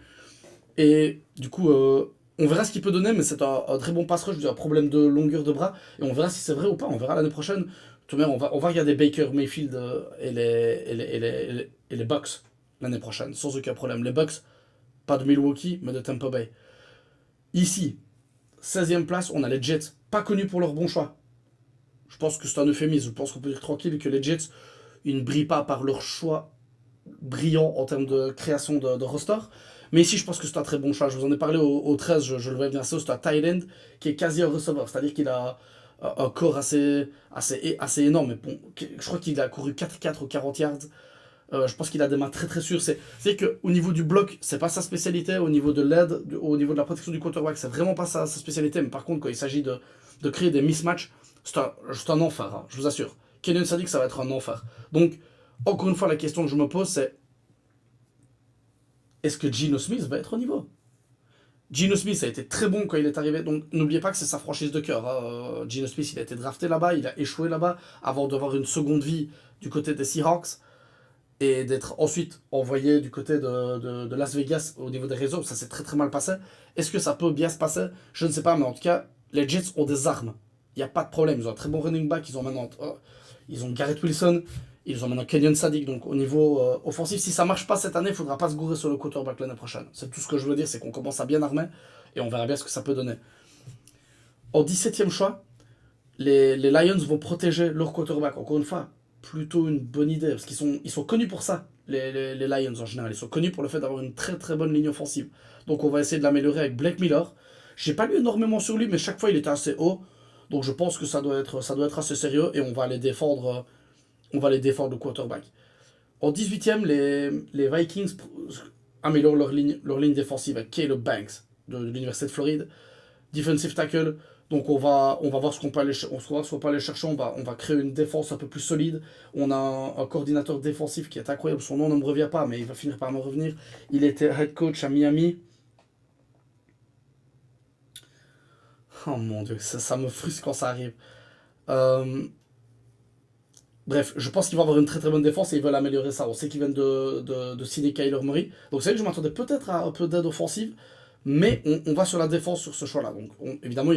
Et du coup, on verra ce qu'il peut donner, mais c'est un très bon pass rush, un problème de longueur de bras. Et on verra si c'est vrai ou pas, on verra l'année prochaine. Tout de même, on va regarder Baker Mayfield et les Bucks l'année prochaine, sans aucun problème. Les Bucks, pas de Milwaukee, mais de Tampa Bay. Ici, 16e place, on a les Jets, pas connus pour leur bon choix. Je pense que c'est un euphémisme. Je pense qu'on peut dire tranquille que les Jets, ils ne brillent pas par leur choix brillant en termes de création de roster. Mais ici, je pense que c'est un très bon choix. Je vous en ai parlé au 13, je le vois bien, c'est un tight end qui est quasi un receveur. C'est-à-dire qu'il a un corps assez énorme. Mais bon, je crois qu'il a couru 4-4 ou 40 yards. Je pense qu'il a des mains très très sûres. C'est qu'au niveau du bloc, c'est pas sa spécialité. Au niveau de l'aide, au niveau de la protection du quarterback, c'est vraiment pas sa spécialité. Mais par contre, quand il s'agit de créer des mismatchs, c'est un enfer, hein, je vous assure. Kenyon a dit que ça va être un enfer. Donc, encore une fois, la question que je me pose, c'est est-ce que Geno Smith va être au niveau? Geno Smith a été très bon quand il est arrivé, donc n'oubliez pas que c'est sa franchise de cœur. Hein. Geno Smith, il a été drafté là-bas, il a échoué là-bas avant d'avoir une seconde vie du côté des Seahawks et d'être ensuite envoyé du côté de Las Vegas au niveau des réseaux. Ça s'est très très mal passé. Est-ce que ça peut bien se passer? Je ne sais pas, mais en tout cas, les Jets ont des armes. Il n'y a pas de problème. Ils ont un très bon running back. Ils ont maintenant ils ont Garrett Wilson. Ils ont maintenant Kenyon Sadiq. Donc au niveau offensif, si ça marche pas cette année, il ne faudra pas se gourer sur le quarterback l'année prochaine. C'est tout ce que je veux dire, c'est qu'on commence à bien armer et on verra bien ce que ça peut donner. En 17e choix, les Lions vont protéger leur quarterback. Encore une fois, plutôt une bonne idée, parce ils sont connus pour ça, les Lions en général. Ils sont connus pour le fait d'avoir une très très bonne ligne offensive. Donc on va essayer de l'améliorer avec Blake Miller. J'ai pas lu énormément sur lui, mais chaque fois il était assez haut. Donc je pense que ça doit être assez sérieux et on va les défendre le quarterback. En 18e, les Vikings améliorent leur ligne défensive avec Caleb Banks de l'Université de Floride. Defensive tackle. Donc on va voir ce qu'on peut aller, chercher. On va créer une défense un peu plus solide. On a un coordinateur défensif qui est incroyable. Son nom ne me revient pas, mais il va finir par me revenir. Il était head coach à Miami. Oh mon dieu, ça me frustre quand ça arrive. Euh, Bref, je pense qu'ils vont avoir une très très bonne défense et ils veulent améliorer ça. On sait qu'ils viennent de signer Kyler Murray. Donc c'est vrai que je m'attendais peut-être à un peu d'aide offensive. Mais on va sur la défense sur ce choix-là. Donc évidemment,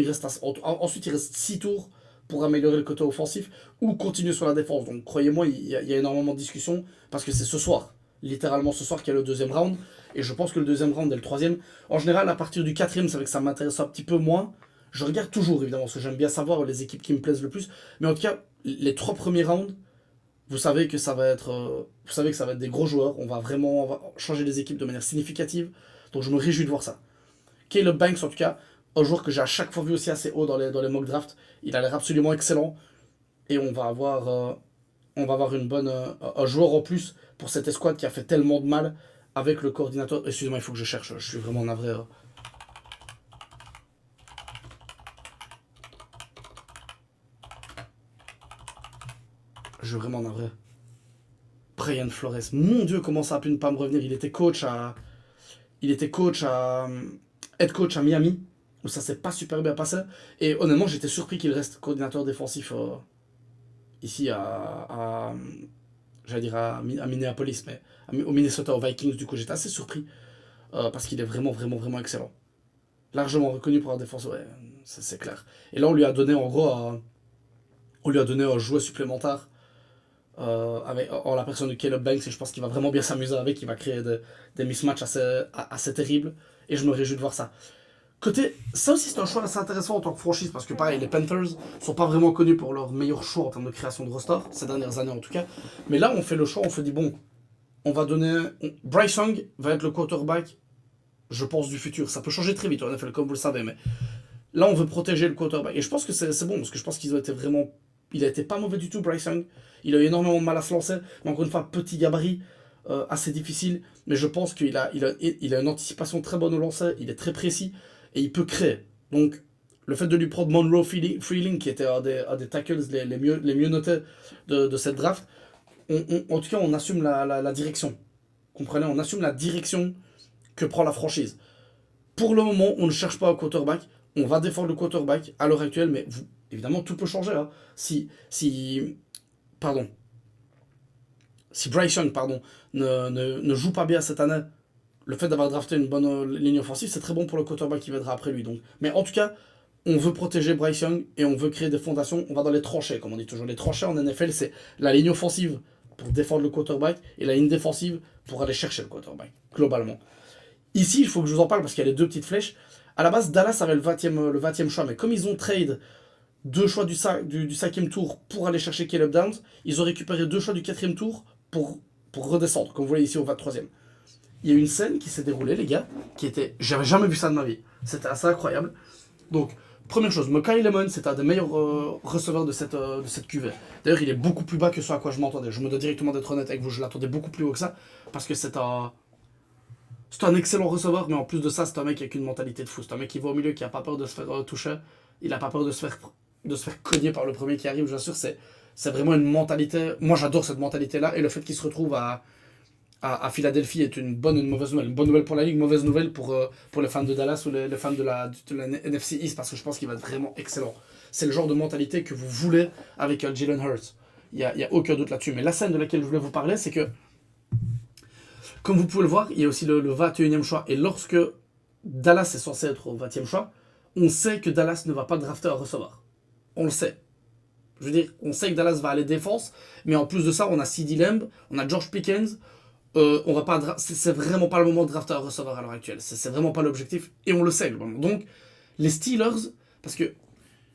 ensuite, il reste 6 tours pour améliorer le côté offensif ou continuer sur la défense. Donc croyez-moi, il y a énormément de discussions parce que c'est ce soir, littéralement ce soir, qu'il y a le deuxième round. Et je pense que le deuxième round et le troisième. En général, à partir du quatrième, c'est vrai que ça m'intéresse un petit peu moins. Je regarde toujours, évidemment, parce que j'aime bien savoir les équipes qui me plaisent le plus. Mais en tout cas, les 3 premiers rounds, vous savez que ça va être des gros joueurs. On va changer les équipes de manière significative. Donc je me réjouis de voir ça. Caleb Banks, en tout cas, un joueur que j'ai à chaque fois vu aussi assez haut dans les mock drafts. Il a l'air absolument excellent. Et on va avoir un joueur en plus pour cette escouade qui a fait tellement de mal avec le coordinateur. Excusez-moi, il faut que je cherche. Je suis vraiment navré. Je suis vraiment navré. Brian Flores. Mon Dieu, comment ça a pu ne pas me revenir. Il était head coach à Miami, où ça s'est pas super bien passé. Et honnêtement, j'étais surpris qu'il reste coordinateur défensif ici j'allais dire à Minneapolis, mais au Minnesota, aux Vikings. Du coup, j'étais assez surpris parce qu'il est vraiment, vraiment, vraiment excellent. Largement reconnu pour la défense. Ouais. c'est clair. Et là, on lui a donné en gros, on lui a donné un jouet supplémentaire en la personne de Caleb Banks, et je pense qu'il va vraiment bien s'amuser avec, il va créer des mismatchs assez terribles, et je me réjouis de voir ça. Ça aussi c'est un choix assez intéressant en tant que franchise, parce que pareil, les Panthers sont pas vraiment connus pour leur meilleur choix en termes de création de roster, ces dernières années en tout cas, mais là on fait le choix, on se dit bon, on va donner... Bryce Young va être le quarterback, je pense, du futur, ça peut changer très vite en NFL comme vous le savez, mais là on veut protéger le quarterback, et je pense que c'est bon, parce que je pense qu'ils ont été vraiment... Il a été pas mauvais du tout, Bryce Young. Il a eu énormément de mal à se lancer. Mais encore une fois, petit gabarit, assez difficile. Mais je pense qu'il a une anticipation très bonne au lancer. Il est très précis. Et il peut créer. Donc, le fait de lui prendre Monroe Freeling, qui était un des tackles les mieux notés de cette draft, en tout cas, on assume la direction. Comprenez? On assume la direction que prend la franchise. Pour le moment, on ne cherche pas un quarterback. On va défendre le quarterback à l'heure actuelle, mais évidemment, tout peut changer. Hein. Pardon, si Bryce Young ne joue pas bien cette année, le fait d'avoir drafté une bonne ligne offensive, c'est très bon pour le quarterback qui viendra après lui. Donc. Mais en tout cas, on veut protéger Bryce Young et on veut créer des fondations. On va dans les tranchées, comme on dit toujours. Les tranchées en NFL, c'est la ligne offensive pour défendre le quarterback et la ligne défensive pour aller chercher le quarterback, globalement. Ici, il faut que je vous en parle parce qu'il y a les deux petites flèches. À la base, Dallas avait le 20e choix, mais comme ils ont trade 2 choix du 5e tour pour aller chercher Caleb Downs, ils ont récupéré 2 choix du 4e tour pour redescendre, comme vous voyez ici au 23e. Il y a une scène qui s'est déroulée, les gars, j'avais jamais vu ça de ma vie. C'était assez incroyable. Donc, première chose, Mekhi Lemon, c'est un des meilleurs receveurs de cette cuvée. D'ailleurs, il est beaucoup plus bas que ce à quoi je m'entendais. Je me dois directement d'être honnête avec vous, je l'attendais beaucoup plus haut que ça, parce que c'est un excellent receveur, mais en plus de ça, c'est un mec avec une mentalité de fou. C'est un mec qui va au milieu, qui a pas peur de se faire toucher. Il a pas peur de se faire cogner par le premier qui arrive. Je vous assure, c'est vraiment une mentalité. Moi, j'adore cette mentalité-là. Et le fait qu'il se retrouve à Philadelphie est une bonne ou une mauvaise nouvelle. Une bonne nouvelle pour la Ligue, mauvaise nouvelle pour les fans de Dallas ou les fans de la NFC East, parce que je pense qu'il va être vraiment excellent. C'est le genre de mentalité que vous voulez avec Jalen Hurts. Il n'y a aucun doute là-dessus. Mais la scène de laquelle je voulais vous parler, c'est que comme vous pouvez le voir, il y a aussi le 21e choix. Et lorsque Dallas est censé être au 20e choix, on sait que Dallas ne va pas drafter un receveur. On le sait. Je veux dire, on sait que Dallas va aller défense, mais en plus de ça, on a CeeDee Lamb, on a George Pickens. On va pas c'est vraiment pas le moment de drafter un receveur à l'heure actuelle. C'est vraiment pas l'objectif, et on le sait globalement. Donc, les Steelers, parce que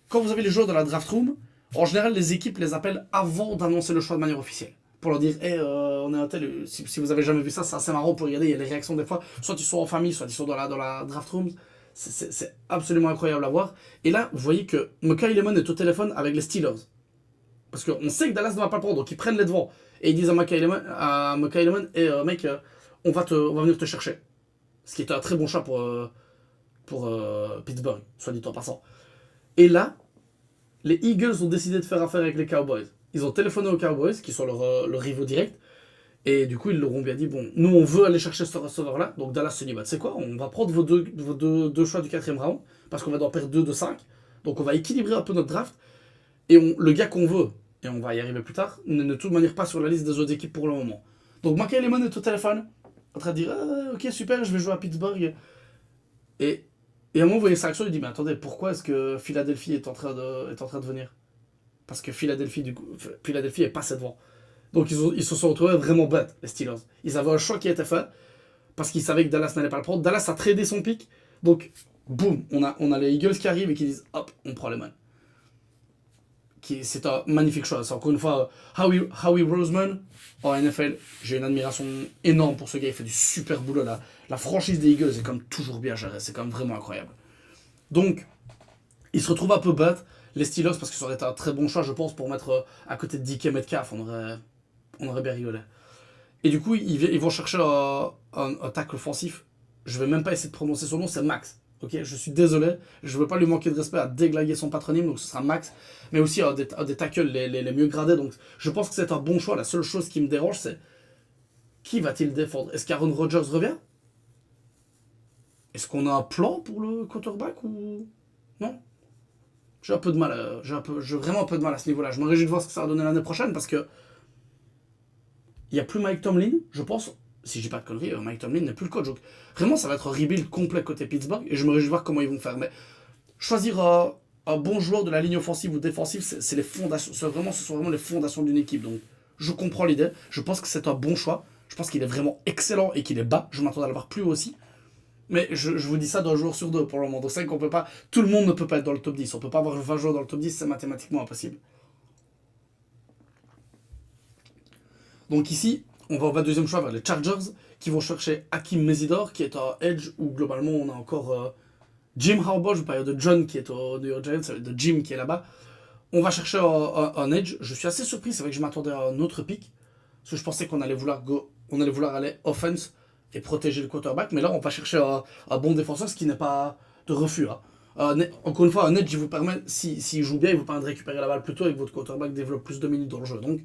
quand vous avez les joueurs dans la draft room, en général, les équipes les appellent avant d'annoncer le choix de manière officielle. Pour leur dire, hey, on est un tel. Si vous avez jamais vu ça, c'est assez marrant pour regarder. Il y a les réactions des fois. Soit ils sont en famille, soit ils sont dans la draft room. C'est absolument incroyable à voir. Et là, vous voyez que Mekhi Lemon est au téléphone avec les Steelers. Parce qu'on sait que Dallas ne va pas le prendre, donc ils prennent les devants. Et ils disent à Mekhi Lemon, hey, mec, on va venir te chercher. Ce qui est un très bon choix pour Pittsburgh, soit dit en passant. Et là, les Eagles ont décidé de faire affaire avec les Cowboys. Ils ont téléphoné aux Cowboys, qui sont leurs rivaux directs, et du coup, ils leur ont bien dit, bon, nous, on veut aller chercher ce receveur-là, donc Dallas se dit, bah, tu sais quoi, on va prendre vos deux choix du 4e round, parce qu'on va en perdre 2 de 5, donc on va équilibrer un peu notre draft, et le gars qu'on veut, et on va y arriver plus tard, n'est de toute manière pas sur la liste des autres équipes pour le moment. Donc Mekhi Lemon est au téléphone, en train de dire, ok, super, je vais jouer à Pittsburgh, et à un moment, vous voyez sa action, il dit, mais attendez, pourquoi est-ce que Philadelphie est en train de venir? Parce que Philadelphie est passé devant. Donc ils se sont retrouvés vraiment bêtes, les Steelers. Ils avaient un choix qui était fait, parce qu'ils savaient que Dallas n'allait pas le prendre. Dallas a tradé son pick, donc boum, on a les Eagles qui arrivent et qui disent, hop, on prend les mains. C'est un magnifique choix. C'est encore une fois Howie Roseman en NFL. J'ai une admiration énorme pour ce gars. Il fait du super boulot là. La franchise des Eagles est comme toujours bien gérée. C'est quand même vraiment incroyable. Donc, ils se retrouvent un peu bêtes, les Steelers, parce que ça aurait été un très bon choix, je pense, pour mettre à côté de DK Metcalf. On aurait bien rigolé. Et du coup, ils vont chercher un tackle offensif. Je vais même pas essayer de prononcer son nom, c'est Max. Ok, je suis désolé, je veux pas lui manquer de respect à déglaguer son patronyme, donc ce sera Max, mais aussi des tackles les mieux gradés, donc je pense que c'est un bon choix. La seule chose qui me dérange, c'est qui va-t-il défendre? Est-ce qu'Aaron Rodgers revient? Est-ce qu'on a un plan pour le quarterback ou non? J'ai un peu de mal, j'ai vraiment un peu de mal à ce niveau-là. Je me réjouis de voir ce que ça va donner l'année prochaine, parce que il n'y a plus Mike Tomlin, je pense. Si je dis pas de conneries, Mike Tomlin n'est plus le coach. Donc, vraiment, ça va être un rebuild complet côté Pittsburgh, et je me réjouis de voir comment ils vont faire. Mais choisir un bon joueur de la ligne offensive ou défensive, c'est les fondations. Ce sont vraiment les fondations d'une équipe. Donc, je comprends l'idée. Je pense que c'est un bon choix. Je pense qu'il est vraiment excellent et qu'il est bas. Je m'attendais à l'avoir plus haut aussi. Mais je vous dis ça d'un jour sur deux pour le moment. Donc, c'est vrai qu'on peut pas. Tout le monde ne peut pas être dans le top 10. On peut pas avoir 20 joueurs dans le top 10, c'est mathématiquement impossible. Donc, ici, on va au deuxième choix vers les Chargers qui vont chercher Hakim Mezidor, qui est un edge où globalement on a encore Jim Harbaugh, je vais parler de John qui est au New York Giants, de Jim qui est là-bas. On va chercher un edge. Je suis assez surpris, c'est vrai que je m'attendais à un autre pick. Parce que je pensais qu'on allait vouloir aller offense et protéger le quarterback. Mais là, on va chercher un bon défenseur, ce qui n'est pas de refus. Hein. Encore une fois, un edge, il vous permet, s'il joue bien, il vous permet de récupérer la balle plus tôt et que votre quarterback développe plus de minutes dans le jeu. Donc,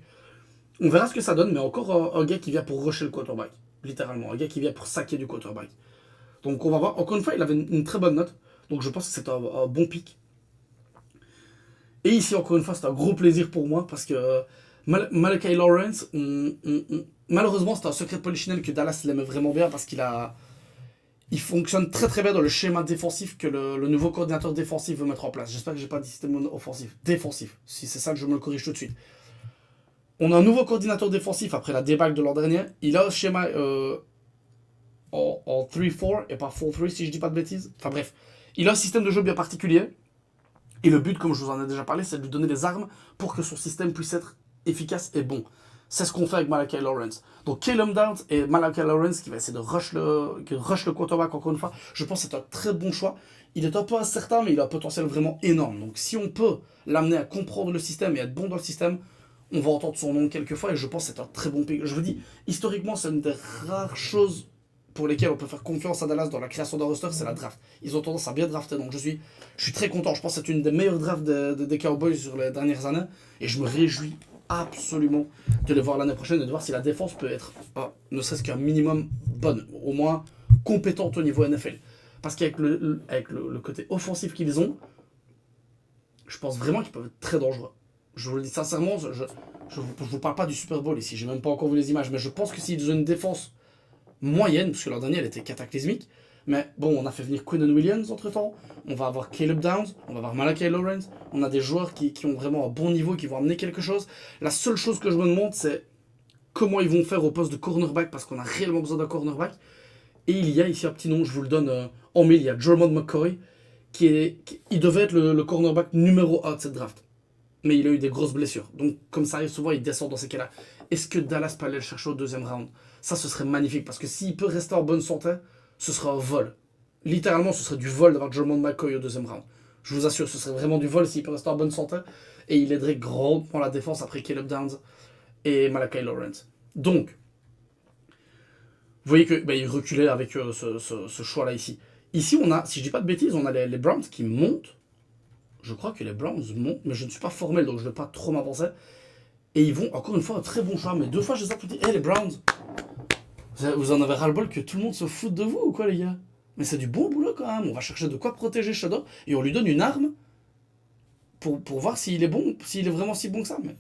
on verra ce que ça donne. Mais encore un gars qui vient pour rusher le quarterback. Littéralement. Un gars qui vient pour saquer du quarterback. Donc, on va voir. Encore une fois, il avait une très bonne note. Donc, je pense que c'est un bon pick. Et ici, encore une fois, c'est un gros plaisir pour moi parce que Malachi Lawrence, malheureusement, c'est un secret de polichinelle que Dallas l'aimait vraiment bien parce il fonctionne très très bien dans le schéma défensif que le nouveau coordinateur défensif veut mettre en place. J'espère que j'ai pas dit système offensif. Défensif. Si c'est ça, je me le corrige tout de suite. On a un nouveau coordinateur défensif après la débâcle de l'an dernier. Il a un schéma en 3-4 et pas 4-3 si je dis pas de bêtises. Enfin bref, il a un système de jeu bien particulier. Et le but, comme je vous en ai déjà parlé, c'est de lui donner des armes pour que son système puisse être efficace et bon. C'est ce qu'on fait avec Malachi Lawrence. Donc Caleb Downs et Malachi Lawrence qui va essayer de rush le quarterback encore une fois, je pense que c'est un très bon choix. Il est un peu incertain, mais il a un potentiel vraiment énorme. Donc si on peut l'amener à comprendre le système et être bon dans le système, on va entendre son nom quelques fois et je pense que c'est un très bon pick. Je vous dis, historiquement, c'est une des rares choses pour lesquelles on peut faire confiance à Dallas dans la création d'un roster, c'est la draft. Ils ont tendance à bien drafter, donc je suis très content. Je pense que c'est une des meilleures drafts des Cowboys sur les dernières années. Et je me réjouis absolument de les voir l'année prochaine et de voir si la défense peut être, ne serait-ce qu'un minimum bonne, au moins compétente au niveau NFL. Parce qu'avec le côté offensif qu'ils ont, je pense vraiment qu'ils peuvent être très dangereux. Je vous le dis sincèrement, je vous parle pas du Super Bowl ici, j'ai même pas encore vu les images, mais je pense que s'ils ont une défense moyenne, parce que l'an dernier elle était cataclysmique. Mais bon, on a fait venir Quinnen Williams entre temps, on va avoir Caleb Downs, on va avoir Malachi Lawrence, on a des joueurs qui ont vraiment un bon niveau, qui vont amener quelque chose. La seule chose que je me demande, c'est comment ils vont faire au poste de cornerback, parce qu'on a réellement besoin d'un cornerback. Et il y a ici un petit nom, je vous le donne en mille, il y a Jermon McCoy, il devait être le cornerback numéro 1 de cette draft. Mais il a eu des grosses blessures. Donc, comme ça arrive souvent, il descend dans ces cas-là. Est-ce que Dallas peut aller le chercher au deuxième round? Ça, ce serait magnifique. Parce que s'il peut rester en bonne santé, ce sera un vol. Littéralement, ce serait du vol d'avoir Jermon McCoy au deuxième round. Je vous assure, ce serait vraiment du vol s'il peut rester en bonne santé. Et il aiderait grandement la défense après Caleb Downs et Malachi Lawrence. Donc, vous voyez qu'il reculait avec ce choix-là ici. Ici, on a, si je dis pas de bêtises, on a les Browns qui montent. Je crois que les Browns montent, mais je ne suis pas formel, donc je ne vais pas trop m'avancer. Et ils vont, encore une fois, un très bon choix. Mais deux fois, je les ai applaudis. Hey, les Browns, vous en avez ras-le-bol que tout le monde se foute de vous ou quoi, les gars? Mais c'est du bon boulot quand même. On va chercher de quoi protéger Shadow et on lui donne une arme pour voir s'il est bon, s'il est vraiment si bon que ça. Mais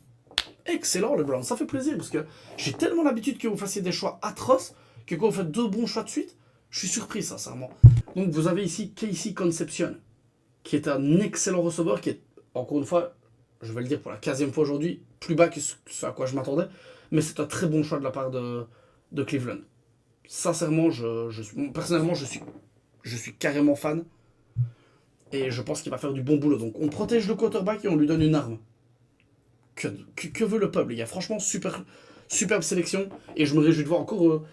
excellent, les Browns. Ça fait plaisir parce que j'ai tellement l'habitude que vous fassiez des choix atroces que quand vous faites deux bons choix de suite, je suis surpris, sincèrement. Donc, vous avez ici Casey Concepcion, qui est un excellent receveur, qui est, encore une fois, je vais le dire pour la 15e fois aujourd'hui, plus bas que ce à quoi je m'attendais, mais c'est un très bon choix de la part de Cleveland. Sincèrement, personnellement, je suis carrément fan, et je pense qu'il va faire du bon boulot. Donc on protège le quarterback et on lui donne une arme. Que veut le peuple, les gars? Franchement, superbe sélection, et je me réjouis de voir encore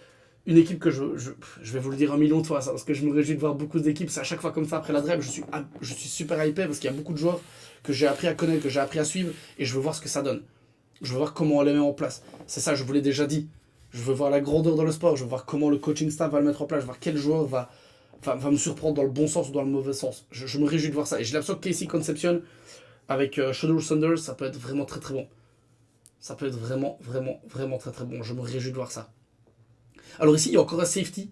une équipe que je vais vous le dire un million de fois, ça, parce que je me réjouis de voir beaucoup d'équipes. C'est à chaque fois comme ça après la draft, je suis super hypé parce qu'il y a beaucoup de joueurs que j'ai appris à connaître, que j'ai appris à suivre, et je veux voir ce que ça donne. Je veux voir comment on les met en place. C'est ça, je vous l'ai déjà dit. Je veux voir la grandeur dans le sport, je veux voir comment le coaching staff va le mettre en place, je veux voir quel joueur va me surprendre dans le bon sens ou dans le mauvais sens. Je me réjouis de voir ça. Et j'ai l'impression que Casey Concepcion avec Shedeur Sanders, ça peut être vraiment très très bon. Ça peut être vraiment, vraiment, vraiment très très bon. Je me réjouis de voir ça. Alors ici, il y a encore un safety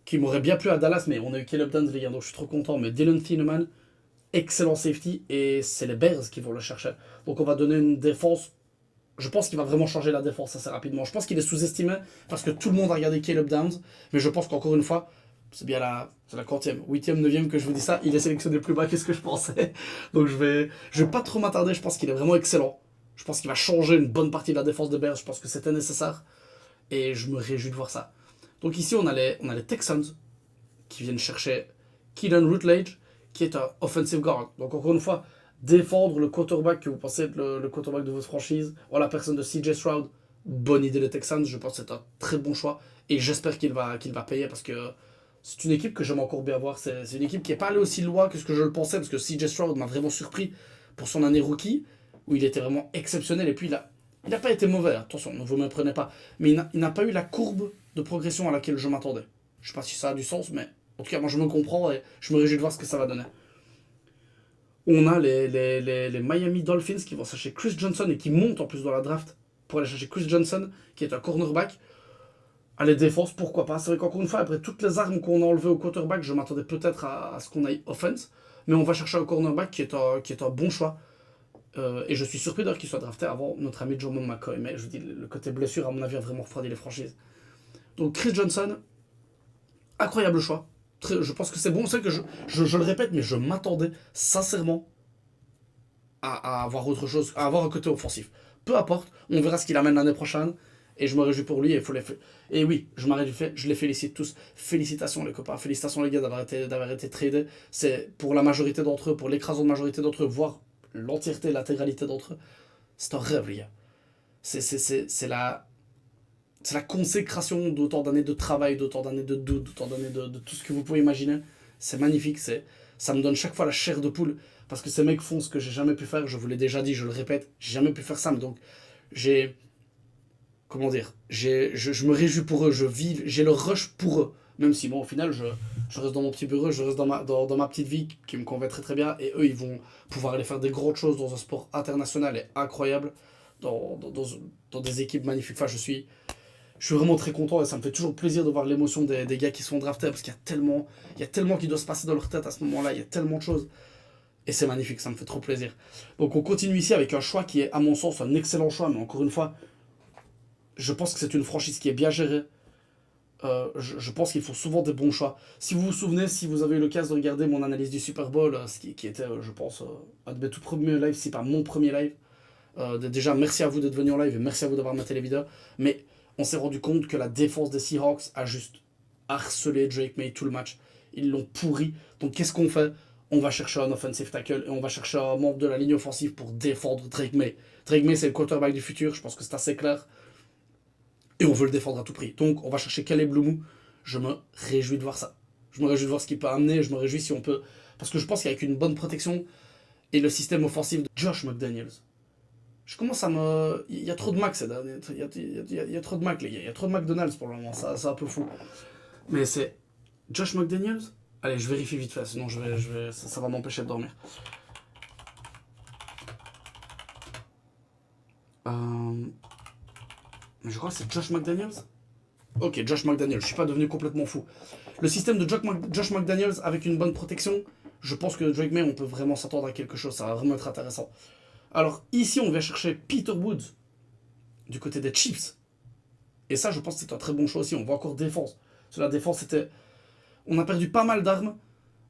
qui m'aurait bien plu à Dallas, mais on a eu Caleb Downs, les gars, donc je suis trop content. Mais Dylan Thieneman, excellent safety, et c'est les Bears qui vont le chercher. Donc on va donner une défense. Je pense qu'il va vraiment changer la défense assez rapidement. Je pense qu'il est sous-estimé parce que tout le monde a regardé Caleb Downs, mais je pense qu'encore une fois, C'est bien c'est la quantième, 8e, 9e que je vous dis ça. Il est sélectionné plus bas que ce que je pensais. Donc je vais pas trop m'attarder. Je pense qu'il est vraiment excellent. Je pense qu'il va changer une bonne partie de la défense des Bears. Je pense que c'était nécessaire. Et je me réjouis de voir ça. Donc ici, on a les Texans qui viennent chercher Keelan Rutledge, qui est un offensive guard. Donc encore une fois, défendre le quarterback que vous pensez être le quarterback de votre franchise, en la personne de CJ Stroud, bonne idée les Texans. Je pense que c'est un très bon choix. Et j'espère qu'il va payer parce que c'est une équipe que j'aime encore bien voir. C'est une équipe qui n'est pas allée aussi loin que ce que je le pensais, parce que CJ Stroud m'a vraiment surpris pour son année rookie, où il était vraiment exceptionnel. Et puis il n'a pas été mauvais, attention, ne vous me prenez pas. Mais il n'a pas eu la courbe de progression à laquelle je m'attendais. Je ne sais pas si ça a du sens, mais en tout cas, moi je me comprends et je me réjouis de voir ce que ça va donner. On a les Miami Dolphins qui vont chercher Chris Johnson et qui montent en plus dans la draft pour aller chercher Chris Johnson, qui est un cornerback. À les défenses, pourquoi pas. C'est vrai qu'encore une fois, après toutes les armes qu'on a enlevées au quarterback, je m'attendais peut-être à ce qu'on aille offense. Mais on va chercher un cornerback qui est un bon choix. Et je suis surpris d'ailleurs qu'il soit drafté avant notre ami Joe McCoy. Mais je vous dis, le côté blessure, à mon avis, a vraiment refroidi les franchises. Donc Chris Johnson, incroyable choix. Je pense que c'est bon. C'est que je le répète, mais je m'attendais sincèrement à avoir autre chose, à avoir un côté offensif. Peu importe, on verra ce qu'il amène l'année prochaine. Et je me réjouis pour lui. Et oui, je les félicite tous. Félicitations les copains, félicitations les gars d'avoir été tradés. C'est pour la majorité d'entre eux, pour l'écrasante majorité d'entre eux, voire l'entièreté, l'intégralité d'entre eux. C'est un rêve, les gars. C'est la consécration d'autant d'années de travail, d'autant d'années de doute, d'autant d'années de tout ce que vous pouvez imaginer. C'est magnifique. Ça me donne chaque fois la chair de poule. Parce que ces mecs font ce que j'ai jamais pu faire. Je vous l'ai déjà dit, je le répète. J'ai jamais pu faire ça. Mais donc, comment dire, je me réjouis pour eux, j'ai le rush pour eux. Même si, bon, au final, je reste dans mon petit bureau, je reste dans ma petite vie qui me convient très très bien. Et eux, ils vont pouvoir aller faire des grandes choses dans un sport international et incroyable, dans des équipes magnifiques. Enfin, je suis vraiment très content et ça me fait toujours plaisir de voir l'émotion des gars qui sont draftés parce qu'il y a tellement qui doit se passer dans leur tête à ce moment-là, il y a tellement de choses. Et c'est magnifique, ça me fait trop plaisir. Donc on continue ici avec un choix qui est, à mon sens, un excellent choix, mais encore une fois, je pense que c'est une franchise qui est bien gérée. Je pense qu'ils font souvent des bons choix. Si vous vous souvenez, si vous avez eu l'occasion de regarder mon analyse du Super Bowl, qui était, je pense, un de mes tout premiers lives, si pas mon premier live. Déjà, merci à vous d'être venu en live et merci à vous d'avoir maté les vidéos. Mais on s'est rendu compte que la défense des Seahawks a juste harcelé Drake May tout le match. Ils l'ont pourri. Donc qu'est-ce qu'on fait? On va chercher un offensive tackle et on va chercher un membre de la ligne offensive pour défendre Drake May. Drake May, c'est le quarterback du futur, je pense que c'est assez clair. Et on veut le défendre à tout prix. Donc on va chercher Caleb Loumou. Je me réjouis de voir ça. Je me réjouis de voir ce qu'il peut amener. Je me réjouis si on peut. Parce que je pense qu'avec une bonne protection et le système offensif de Josh McDaniels, je commence à me. Il y a trop de Mac, il y a trop de Mac, les gars. Il y a trop de McDonald's pour le moment. C'est un peu fou. Mais c'est Josh McDaniels. Allez, je vérifie vite fait, sinon ça va m'empêcher de dormir. Je crois que c'est Josh McDaniels. Ok, Josh McDaniels, je suis pas devenu complètement fou. Le système de Josh McDaniels avec une bonne protection, je pense que Drake May, on peut vraiment s'attendre à quelque chose. Ça va vraiment être intéressant. Alors ici, on va chercher Peter Woods du côté des Chiefs. Et ça, je pense que c'est un très bon choix aussi. On va encore défense. Sur la défense, on a perdu pas mal d'armes.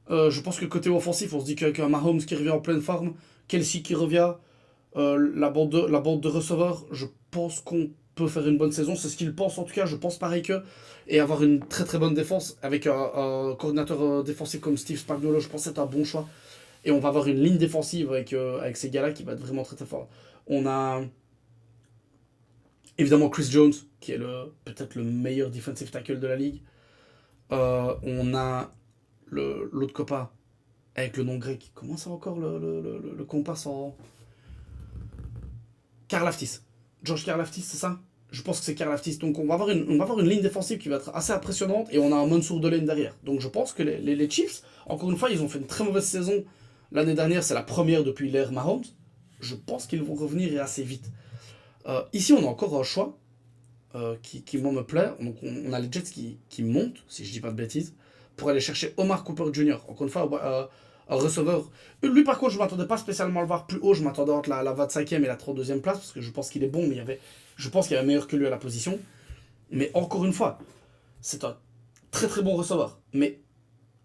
Je pense que côté offensif, on se dit qu'avec un Mahomes qui revient en pleine forme, Kelsey qui revient, la bande de receveurs, je pense qu'on peut faire une bonne saison. C'est ce qu'ils pensent en tout cas. Je pense pareil qu'eux. Et avoir une très très bonne défense avec un coordinateur défensif comme Steve Spagnuolo, je pense que c'est un bon choix. Et on va avoir une ligne défensive avec ces gars-là qui va être vraiment très très fort. On a évidemment Chris Jones, qui est peut-être le meilleur defensive tackle de la ligue. On a l'autre copain avec le nom grec. Comment ça encore le compas en. Karlaftis. George Karlaftis, c'est ça? Je pense que c'est Karlaftis. Donc on va avoir une ligne défensive qui va être assez impressionnante et on a un Mansour Delaine derrière. Donc je pense que les Chiefs, encore une fois, ils ont fait une très mauvaise saison l'année dernière. C'est la première depuis l'ère Mahomes. Je pense qu'ils vont revenir et assez vite. Ici, on a encore un choix qui moi me plaît. Donc on a les Jets qui montent, si je dis pas de bêtises, pour aller chercher Omar Cooper Jr. Encore une fois, un receveur. Lui, par contre, je ne m'attendais pas spécialement à le voir plus haut. Je m'attendais entre la 25e et la 32e place, parce que je pense qu'il est bon, mais je pense qu'il y avait meilleur que lui à la position. Mais encore une fois, c'est un très très bon receveur. Mais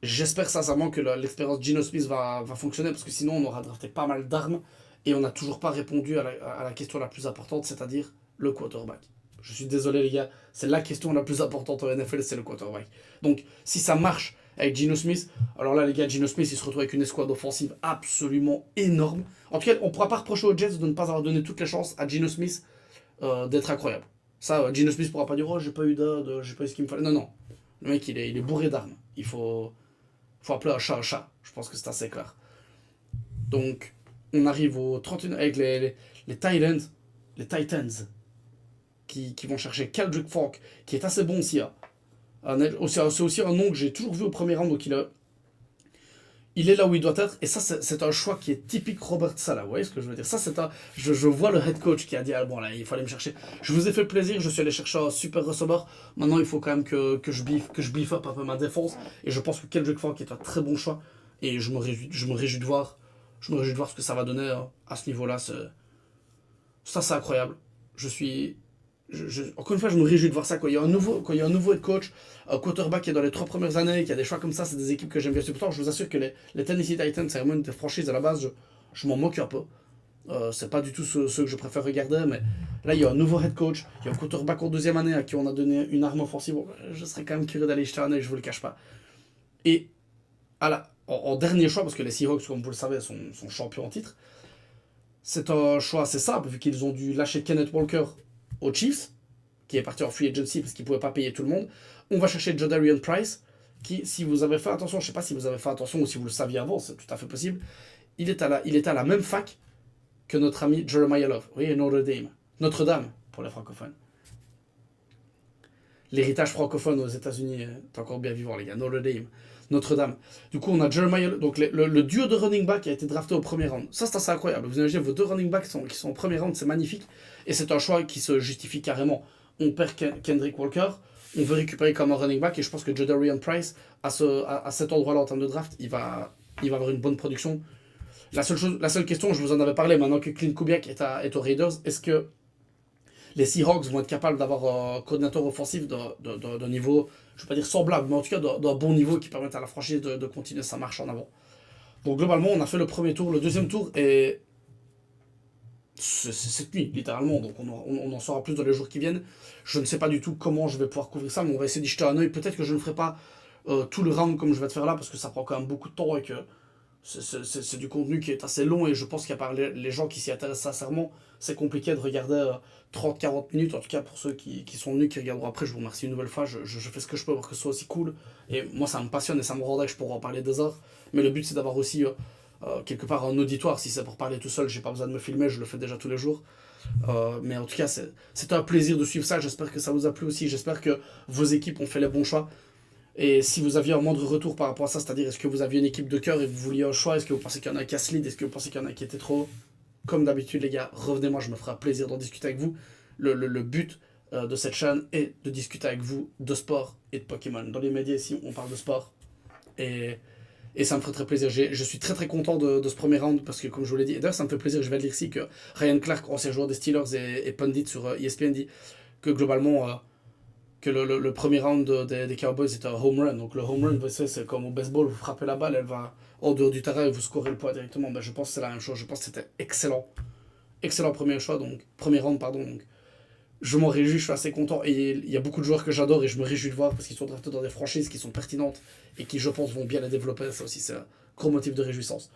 j'espère sincèrement que l'expérience Geno Smith va fonctionner parce que sinon on aura drafté pas mal d'armes et on n'a toujours pas répondu à la question la plus importante, c'est-à-dire le quarterback. Je suis désolé les gars, c'est la question la plus importante au NFL, c'est le quarterback. Donc si ça marche avec Geno Smith, alors là les gars, Geno Smith il se retrouve avec une escouade offensive absolument énorme. En tout cas, on ne pourra pas reprocher aux Jets de ne pas avoir donné toutes les chances à Geno Smith d'être incroyable. Ça, Geno Smith pourra pas dire oh j'ai pas eu d'aide, j'ai pas eu ce qu'il me fallait. Non, non. Le mec il est bourré d'armes. Faut appeler un chat un chat. Je pense que c'est assez clair. Donc, on arrive au 31 avec les Titans, qui vont chercher Keldrick Falk, qui est assez bon aussi. Hein. C'est aussi un nom que j'ai toujours vu au premier round, donc il est là où il doit être. Et ça, c'est un choix qui est typique Robert Saleh. Vous voyez ce que je veux dire? Ça, c'est un. Je vois le head coach qui a dit ah, bon, là, il faut aller me chercher. Je vous ai fait plaisir, je suis allé chercher un super receveur. Maintenant, il faut quand même que je beef up un peu ma défense. Et je pense que Keldrick Falk est un très bon choix. Et je me réjouis de voir. Je me réjouis de voir ce que ça va donner à ce niveau-là. Ça, c'est incroyable. Je suis. Encore une fois, je me réjouis de voir ça. Quand il y a un nouveau head coach, un quarterback qui est dans les 3 premières années, qui a des choix comme ça, c'est des équipes que j'aime bien. Pourtant, je vous assure que les Tennessee Titans, c'est vraiment une des franchises à la base. Je m'en moque un peu. C'est pas du tout ceux que je préfère regarder, mais là, il y a un nouveau head coach, il y a un quarterback en deuxième année à qui on a donné une arme offensive. Je serais quand même curieux d'aller jeter un œil, je vous le cache pas. Et en dernier choix, parce que les Seahawks, comme vous le savez, sont champions en titre, c'est un choix assez simple, vu qu'ils ont dû lâcher Kenneth Walker aux Chiefs, qui est parti en free agency parce qu'il ne pouvait pas payer tout le monde. On va chercher Jodarian Price, qui, si vous avez fait attention, je ne sais pas si vous avez fait attention ou si vous le saviez avant, c'est tout à fait possible, il est à la même fac que notre ami Jeremiah Love. Vous voyez, Notre-Dame, pour les francophones. L'héritage francophone aux États-Unis est encore bien vivant, les gars. Notre-Dame. Du coup, on a Jeremiah, donc le duo de running back a été drafté au premier round. Ça, c'est assez incroyable. Vous imaginez, vos deux running backs qui sont au premier round, c'est magnifique. Et c'est un choix qui se justifie carrément. On perd Kendrick Walker, on veut récupérer comme un running back, et je pense que Jodarian Price, à cet endroit-là en termes de draft, il va avoir une bonne production. La seule question, je vous en avais parlé, maintenant que Clint Kubiak est aux Raiders, est-ce que les Seahawks vont être capables d'avoir un coordinateur offensif d'un niveau, je ne vais pas dire semblable, mais en tout cas d'un bon niveau qui permette à la franchise de continuer sa marche en avant. Donc globalement, on a fait le premier tour. Le deuxième tour est cette nuit, littéralement. Donc on en saura plus dans les jours qui viennent. Je ne sais pas du tout comment je vais pouvoir couvrir ça, mais on va essayer d'y jeter un oeil. Peut-être que je ne ferai pas tout le round comme je vais te faire là, parce que ça prend quand même beaucoup de temps et que c'est du contenu qui est assez long. Et je pense qu'à part les gens qui s'y intéressent sincèrement, c'est compliqué de regarder 30-40 minutes. En tout cas, pour ceux qui sont venus, qui regarderont après, je vous remercie une nouvelle fois. Je fais ce que je peux pour que ce soit aussi cool. Et moi, ça me passionne et ça me rendrait que je pourrais en parler des heures. Mais le but, c'est d'avoir aussi quelque part un auditoire. Si c'est pour parler tout seul, j'ai pas besoin de me filmer, je le fais déjà tous les jours. Mais en tout cas, c'est un plaisir de suivre ça. J'espère que ça vous a plu aussi. J'espère que vos équipes ont fait les bons choix. Et si vous aviez un moindre retour par rapport à ça, c'est-à-dire est-ce que vous aviez une équipe de cœur et vous vouliez un choix, est-ce que vous pensez qu'il y en a qui a ce lead, est-ce que vous pensez qu'il y en a qui étaient trop. Comme d'habitude, les gars, revenez-moi, je me ferai plaisir d'en discuter avec vous. Le but de cette chaîne est de discuter avec vous de sport et de Pokémon. Dans les médias ici, on parle de sport. Et ça me ferait très plaisir. Je suis très très content de ce premier round parce que, comme je vous l'ai dit, et d'ailleurs, ça me fait plaisir, je vais lire ici que Ryan Clark, ancien joueur des Steelers et pundit sur ESPN, dit que globalement, que le premier round des Cowboys était un home run. Donc le home run, c'est comme au baseball, vous frappez la balle, elle va en dehors du terrain et vous scorez le point directement. Ben, je pense que c'est la même chose. Je pense que c'était excellent. Excellent premier choix, donc premier round, pardon. Donc, je m'en réjouis, je suis assez content. Et il y a beaucoup de joueurs que j'adore et je me réjouis de voir parce qu'ils sont draftés dans des franchises qui sont pertinentes et qui, je pense, vont bien les développer. Ça aussi, c'est un gros motif de réjouissance.